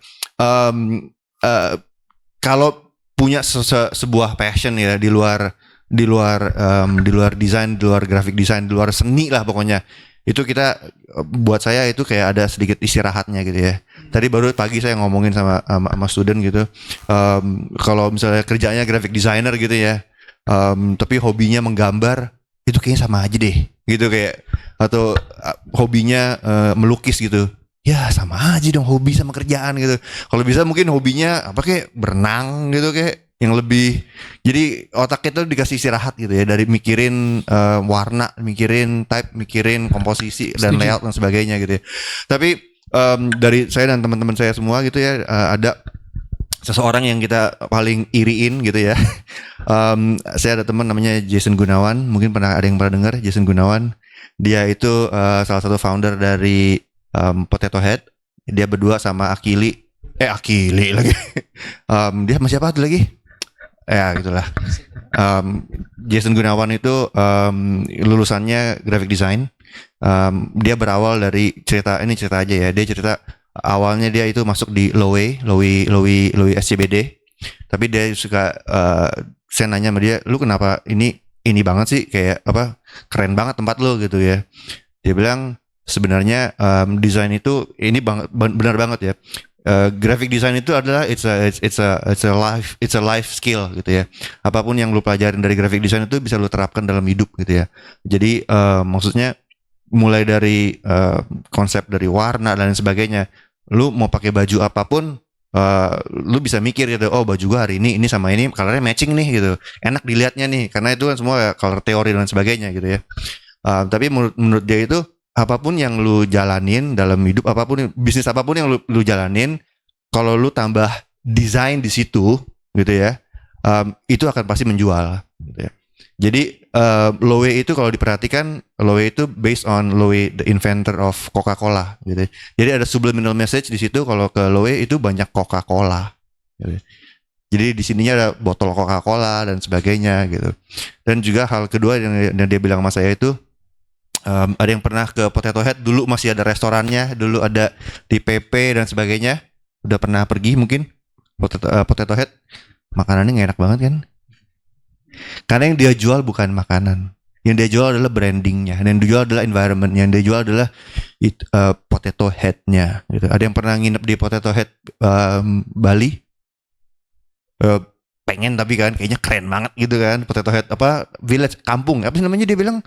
kalau punya sebuah passion ya di luar desain, di luar graphic design, di luar seni lah pokoknya, itu kita, buat saya itu kayak ada sedikit istirahatnya gitu ya. Tadi baru pagi saya ngomongin sama student gitu, kalau misalnya kerjanya graphic designer gitu ya, tapi hobinya menggambar, itu kayaknya sama aja deh gitu, kayak, atau hobinya melukis gitu, ya sama aja dong hobi sama kerjaan gitu. Kalau bisa mungkin hobinya apa, kayak berenang gitu, kayak yang lebih, jadi otak kita dikasih istirahat gitu ya, dari mikirin warna, mikirin type, mikirin komposisi dan Setuju. layout dan sebagainya gitu ya. Tapi dari saya dan teman-teman saya semua gitu ya, ada seseorang yang kita paling iriin gitu ya. Saya ada teman namanya Jason Gunawan, mungkin ada yang pernah dengar Jason Gunawan. Dia itu salah satu founder dari Potato Head. Dia berdua sama Akili lagi. Dia sama siapa tuh lagi? Ya gitulah. Jason Gunawan itu lulusannya graphic design. Dia berawal dari cerita aja ya. Dia cerita awalnya dia itu masuk di Lowy SCBD. Tapi dia suka, saya nanya sama dia, lu kenapa ini banget sih, kayak apa, keren banget tempat lu gitu ya. Dia bilang sebenarnya desain itu ini benar banget ya. Graphic design itu adalah it's a life skill gitu ya. Apapun yang lu pelajarin dari graphic design itu bisa lu terapkan dalam hidup gitu ya. Jadi maksudnya mulai dari konsep dari warna dan sebagainya. Lu mau pakai baju apapun, lu bisa mikir gitu, oh baju gua hari ini sama ini colornya matching nih gitu. Enak dilihatnya nih, karena itu kan semua color teori dan sebagainya gitu ya. Tapi menurut dia itu, apapun yang lu jalanin dalam hidup, apapun bisnis apapun yang lu jalanin, kalau lu tambah desain di situ gitu ya, itu akan pasti menjual gitu ya. Jadi Lowe itu kalau diperhatikan, Lowe itu based on Lowe the inventor of Coca-Cola gitu. Jadi ada subliminal message di situ, kalau ke Lowe itu banyak Coca-Cola gitu. Jadi di sininya ada botol Coca-Cola dan sebagainya gitu. Dan juga hal kedua yang dia bilang sama saya itu, ada yang pernah ke Potato Head, dulu masih ada restorannya, dulu ada di PP dan sebagainya. Udah pernah pergi mungkin Potato Head, makanannya nggak enak banget kan? Karena yang dia jual bukan makanan, yang dia jual adalah brandingnya, yang dia jual adalah environment, yang dia jual adalah Potato Head-nya gitu. Ada yang pernah nginep di Potato Head Bali? Pengen, tapi kan kayaknya keren banget gitu kan, Potato Head apa village, kampung apa sih namanya, dia bilang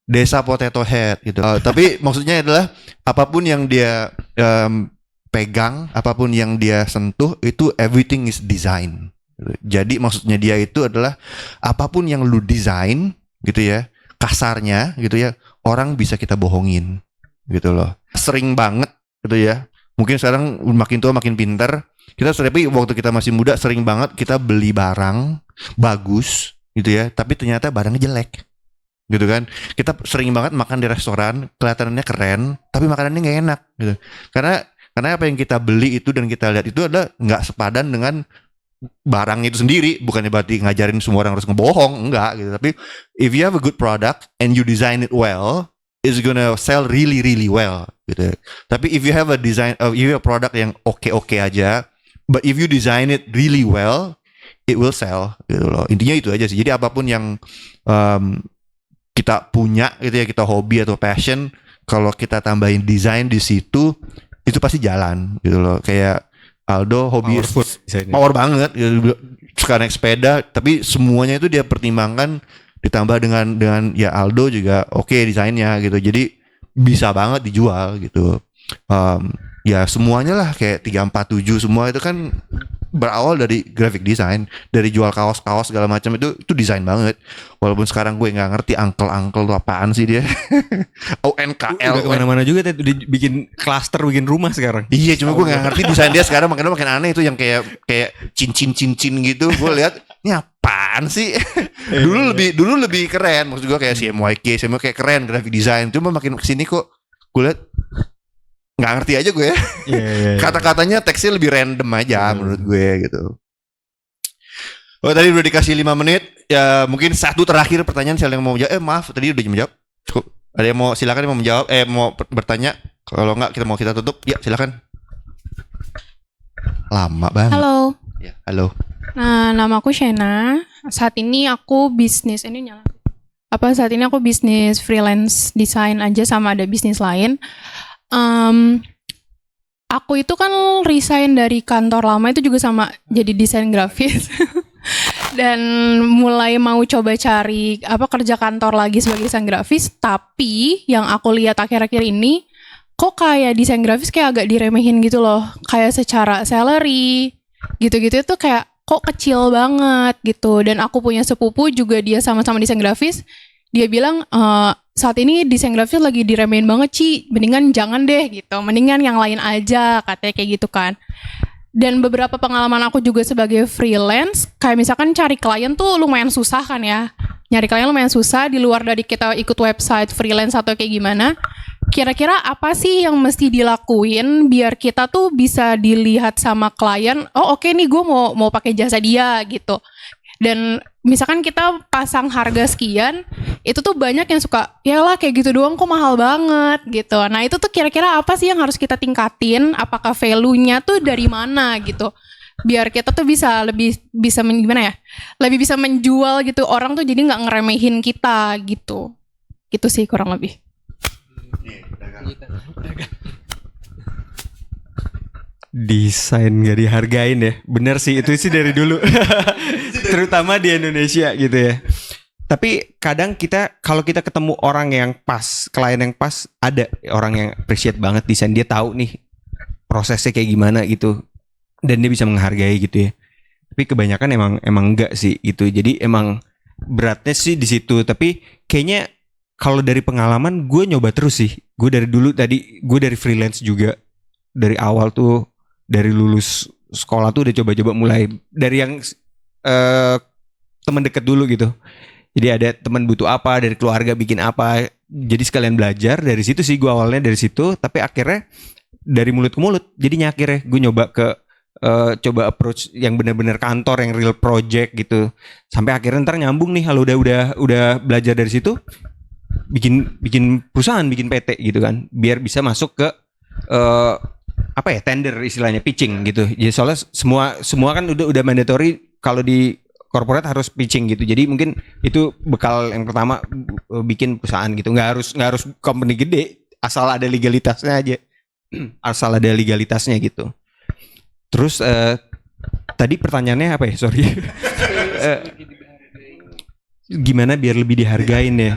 desa Potato Head gitu. Tapi maksudnya adalah apapun yang dia pegang, apapun yang dia sentuh, itu everything is design. Jadi maksudnya dia itu adalah apapun yang lu desain gitu ya, kasarnya gitu ya, orang bisa kita bohongin gitu loh. Sering banget gitu ya. Mungkin sekarang makin tua makin pintar. Tapi waktu kita masih muda sering banget kita beli barang bagus gitu ya, tapi ternyata barangnya jelek. Gitu kan. Kita sering banget makan di restoran, kelihatannya keren, tapi makanannya nggak enak gitu. Karena apa yang kita beli itu dan kita lihat itu adalah nggak sepadan dengan barang itu sendiri. Bukannya berarti ngajarin semua orang harus ngebohong, enggak gitu. Tapi if you have a good product and you design it well, it's gonna sell really really well gitu. Tapi if you have a product yang oke aja, but if you design it really well, it will sell gitu loh. Intinya itu aja sih. Jadi apapun yang kita punya gitu ya, kita hobi atau passion, kalau kita tambahin desain di situ, itu pasti jalan gitu loh. Kayak Aldo hobi power banget gitu. Suka naik sepeda, tapi semuanya itu dia pertimbangkan, ditambah dengan ya Aldo juga oke desainnya gitu. Jadi bisa banget dijual gitu. Ya semuanya lah kayak 347 semua itu kan berawal dari graphic design, dari jual kaos-kaos segala macam, itu desain banget. Walaupun sekarang gue nggak ngerti uncle itu apaan sih dia. ONKL udah kemana-mana juga, udah bikin klaster, bikin rumah sekarang. Iya, cuma gue nggak ngerti desain dia sekarang, makanya makin aneh itu yang kayak cincin gitu. Gue lihat ini apaan sih? dulu lebih keren, maksud gue kayak CMYK kayak keren graphic design. Cuma makin kesini kok gue lihat nggak ngerti aja gue ya. Kata-katanya teksnya lebih random aja menurut gue gitu. Oh, tadi udah dikasih 5 menit. Ya mungkin satu terakhir pertanyaan, siapa yang mau menjawab? Maaf tadi udah menjawab. Cukup. Ada yang mau, silakan yang mau menjawab, mau bertanya. Kalau enggak kita tutup. Ya silakan. Lama banget. Halo. Ya, halo. Nah, nama aku Shena. Saat ini aku bisnis freelance desain aja, sama ada bisnis lain. Aku itu kan resign dari kantor lama itu juga sama jadi desain grafis. Dan mulai mau coba cari kerja kantor lagi sebagai desain grafis. Tapi yang aku lihat akhir-akhir ini, kok kayak desain grafis kayak agak diremehin gitu loh. Kayak secara salary gitu-gitu itu kayak kok kecil banget gitu. Dan aku punya sepupu juga, dia sama-sama desain grafis. Dia bilang saat ini desain grafis lagi diremehin banget, Ci, mendingan jangan deh gitu, mendingan yang lain aja, katanya kayak gitu kan. Dan beberapa pengalaman aku juga sebagai freelance, kayak misalkan cari klien tuh lumayan susah kan ya, nyari klien lumayan susah, di luar dari kita ikut website freelance atau kayak gimana. Kira-kira apa sih yang mesti dilakuin biar kita tuh bisa dilihat sama klien, oh oke nih gue mau pakai jasa dia gitu. Dan misalkan kita pasang harga sekian, itu tuh banyak yang suka, yalah kayak gitu doang kok mahal banget gitu. Nah itu tuh kira-kira apa sih yang harus kita tingkatin? Apakah value-nya tuh dari mana gitu? Biar kita tuh lebih bisa menjual gitu, orang tuh jadi nggak ngeremehin kita gitu. Gitu sih kurang lebih. Desain gak dihargain ya. Bener sih, itu sih dari dulu. Terutama di Indonesia gitu ya. Tapi kadang kalau kita ketemu orang yang pas, klien yang pas, ada orang yang appreciate banget desain, dia tahu nih prosesnya kayak gimana gitu, dan dia bisa menghargai gitu ya. Tapi kebanyakan emang enggak sih gitu. Jadi emang beratnya sih di situ. Tapi kayaknya kalau dari pengalaman gue nyoba terus sih. Gue dari dulu gue dari freelance juga. Dari awal tuh dari lulus sekolah tuh udah coba-coba mulai dari yang teman deket dulu gitu. Jadi ada teman butuh apa, dari keluarga bikin apa, jadi sekalian belajar dari situ sih. Gue awalnya dari situ, tapi akhirnya dari mulut ke mulut. Jadinya akhirnya gue nyoba ke coba approach yang benar-benar kantor, yang real project gitu. Sampai akhirnya ntar nyambung nih kalau udah belajar dari situ, bikin perusahaan, bikin PT gitu kan, biar bisa masuk ke tender istilahnya, pitching gitu. Jadi soalnya semua kan udah mandatory kalau di corporate harus pitching gitu. Jadi mungkin itu bekal yang pertama bikin perusahaan gitu. Nggak harus company gede, asal ada legalitasnya aja. Asal ada legalitasnya gitu. Terus tadi pertanyaannya apa ya? Sorry. Gimana biar lebih dihargain ya?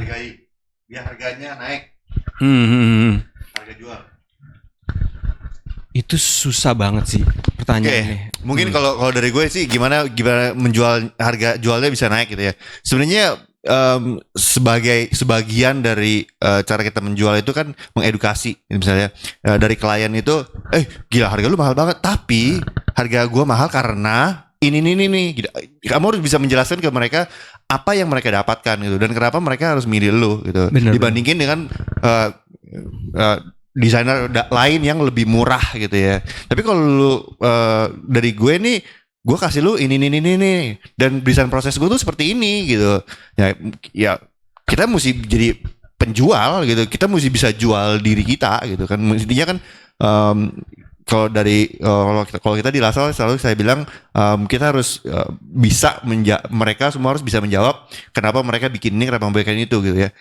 Biar harganya naik. Harga jual. Itu susah banget sih pertanyaannya. Mungkin kalau dari gue sih gimana menjual, harga jualnya bisa naik gitu ya. Sebenarnya sebagian dari cara kita menjual itu kan mengedukasi. Misalnya dari klien itu, gila harga lu mahal banget, tapi harga gue mahal karena ini nih. Kamu harus bisa menjelaskan ke mereka apa yang mereka dapatkan gitu, dan kenapa mereka harus milih lu gitu. Dibandingin dengan desainer lain yang lebih murah gitu ya. Tapi kalau lu dari gue nih, gue kasih lu ini dan desain proses gue tuh seperti ini gitu. Ya kita mesti jadi penjual gitu. Kita mesti bisa jual diri kita gitu kan. Intinya kan kalau kita di Lasal selalu saya bilang kita harus bisa mereka semua harus bisa menjawab kenapa mereka bikin ini, kenapa mereka bikin itu gitu ya.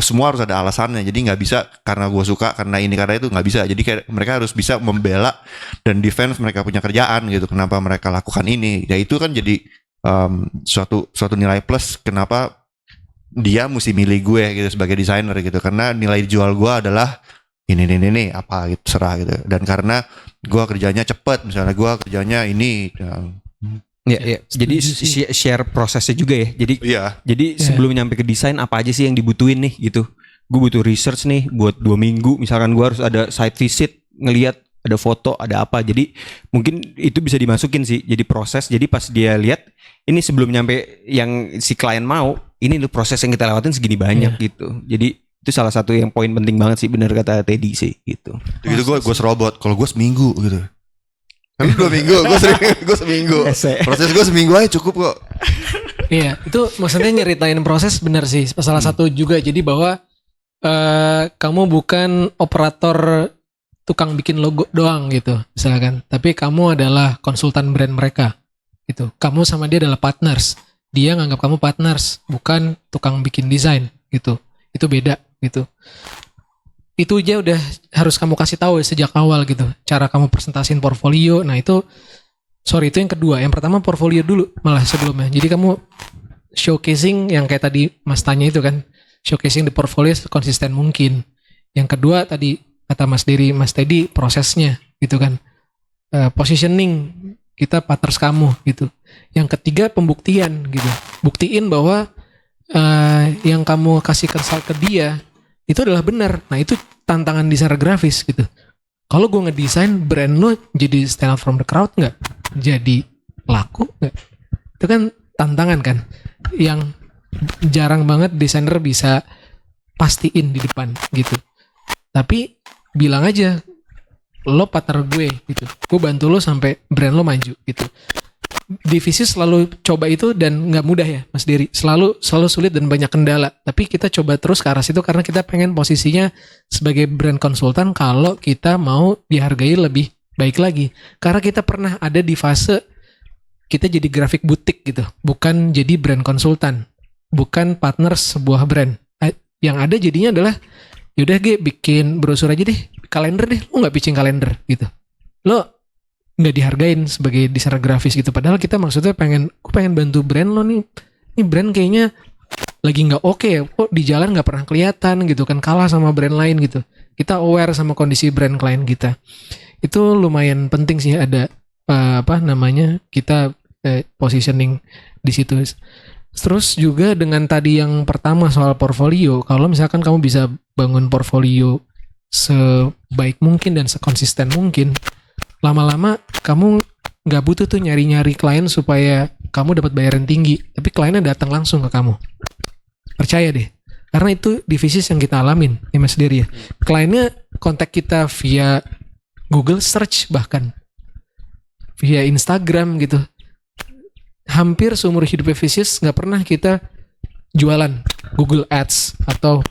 Semua harus ada alasannya. Jadi nggak bisa karena gue suka, karena ini, karena itu, nggak bisa. Jadi mereka harus bisa membela dan defense mereka punya kerjaan gitu. Kenapa mereka lakukan ini? Ya itu kan jadi suatu nilai plus kenapa dia mesti milih gue gitu sebagai desainer gitu. Karena nilai jual gue adalah ini apa gitu, serah gitu. Dan karena gue kerjanya cepet, misalnya gue kerjanya ini ya. Jadi share prosesnya juga ya. Jadi sebelum nyampe ke desain apa aja sih yang dibutuhin nih gitu. Gue butuh research nih buat 2 minggu, misalkan gue harus ada site visit, ngelihat ada foto, ada apa. Jadi mungkin itu bisa dimasukin sih jadi proses. Jadi pas dia lihat ini sebelum nyampe yang si klien mau, ini loh proses yang kita lewatin segini banyak gitu. Jadi itu salah satu yang poin penting banget sih, bener kata Teddy sih gitu. Gitu gue serobot, kalau gue seminggu gitu. Tapi 2 minggu, gue seminggu. Proses gue seminggu aja cukup kok. Iya, itu maksudnya nyeritain proses benar sih. Salah satu juga jadi bahwa kamu bukan operator tukang bikin logo doang gitu, misalkan. Tapi kamu adalah konsultan brand mereka gitu. Kamu sama dia adalah partners. Dia nganggap kamu partners, bukan tukang bikin desain gitu. Itu beda gitu. Itu aja udah harus kamu kasih tahu sejak awal gitu. Cara kamu presentasiin portfolio. Nah itu yang kedua. Yang pertama portfolio dulu malah sebelumnya. Jadi kamu showcasing yang kayak tadi Mas tanya itu kan. Showcasing di portfolio konsisten mungkin. Yang kedua tadi kata Mas Teddy prosesnya gitu kan. Positioning kita partners kamu gitu. Yang ketiga pembuktian gitu. Buktiin bahwa yang kamu kasih consult ke dia itu adalah benar. Nah itu tantangan desainer grafis gitu. Kalau gue ngedesain brand lo jadi stand out from the crowd nggak? Jadi laku nggak? Itu kan tantangan kan, yang jarang banget desainer bisa pastiin di depan gitu. Tapi bilang aja lo partner gue gitu. Gue bantu lo sampai brand lo maju gitu. Divisi selalu coba itu dan nggak mudah ya Mas Dery, selalu sulit dan banyak kendala, tapi kita coba terus ke arah situ karena kita pengen posisinya sebagai brand konsultan kalau kita mau dihargai lebih baik lagi, karena kita pernah ada di fase kita jadi grafik butik gitu, bukan jadi brand konsultan, bukan partner sebuah brand. Yang ada jadinya adalah yaudah bikin brosur aja deh, kalender deh, lo nggak pitching kalender gitu, lo nggak dihargain sebagai desainer grafis gitu. Padahal kita maksudnya pengen bantu brand lo nih brand kayaknya lagi nggak oke ya, kok di jalan nggak pernah kelihatan gitu kan, kalah sama brand lain gitu. Kita aware sama kondisi brand klien kita. Itu lumayan penting sih ada kita positioning di situ. Terus juga dengan tadi yang pertama soal portfolio, kalau misalkan kamu bisa bangun portfolio sebaik mungkin dan sekonsisten mungkin, lama-lama kamu nggak butuh tuh nyari-nyari klien supaya kamu dapat bayaran tinggi, tapi kliennya datang langsung ke kamu. Percaya deh, karena itu divisis yang kita alamin, ya Mas Dery ya. Kliennya kontak kita via Google search, bahkan via Instagram gitu. Hampir seumur hidup Visis nggak pernah kita jualan Google Ads atau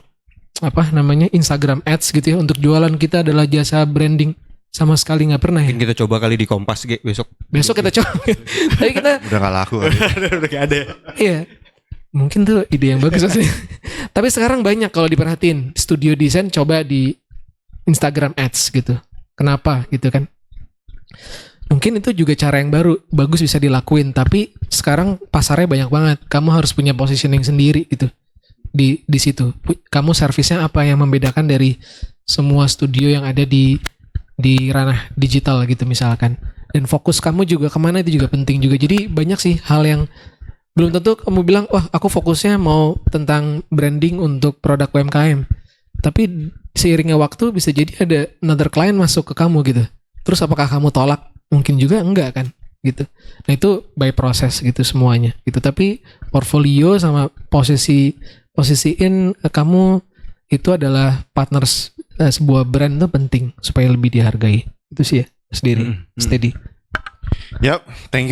Instagram Ads gitu ya. Untuk jualan kita adalah jasa branding, sama sekali nggak pernah ya. Mungkin kita coba kali di Kompas besok. Besok kita coba. Tapi kita Udah gak laku. Udah gak ada. iya, mungkin tuh ide yang bagus maksudnya. Tapi sekarang banyak kalau diperhatiin studio desain coba di Instagram Ads gitu. Kenapa gitu kan? Mungkin itu juga cara yang baru, bagus bisa dilakuin. Tapi sekarang pasarnya banyak banget. Kamu harus punya positioning sendiri gitu di situ. Kamu servisnya apa yang membedakan dari semua studio yang ada di ranah digital gitu misalkan. Dan fokus kamu juga kemana itu juga penting juga. Jadi banyak sih hal yang belum tentu kamu bilang, wah aku fokusnya mau tentang branding untuk produk UMKM. Tapi seiringnya waktu bisa jadi ada another client masuk ke kamu gitu. Terus apakah kamu tolak? Mungkin juga enggak kan gitu. Nah itu by proses gitu semuanya gitu. Tapi portfolio sama posisiin kamu itu adalah partners sebuah brand itu penting supaya lebih dihargai. Itu sih ya sendiri steady. Yap, thank you.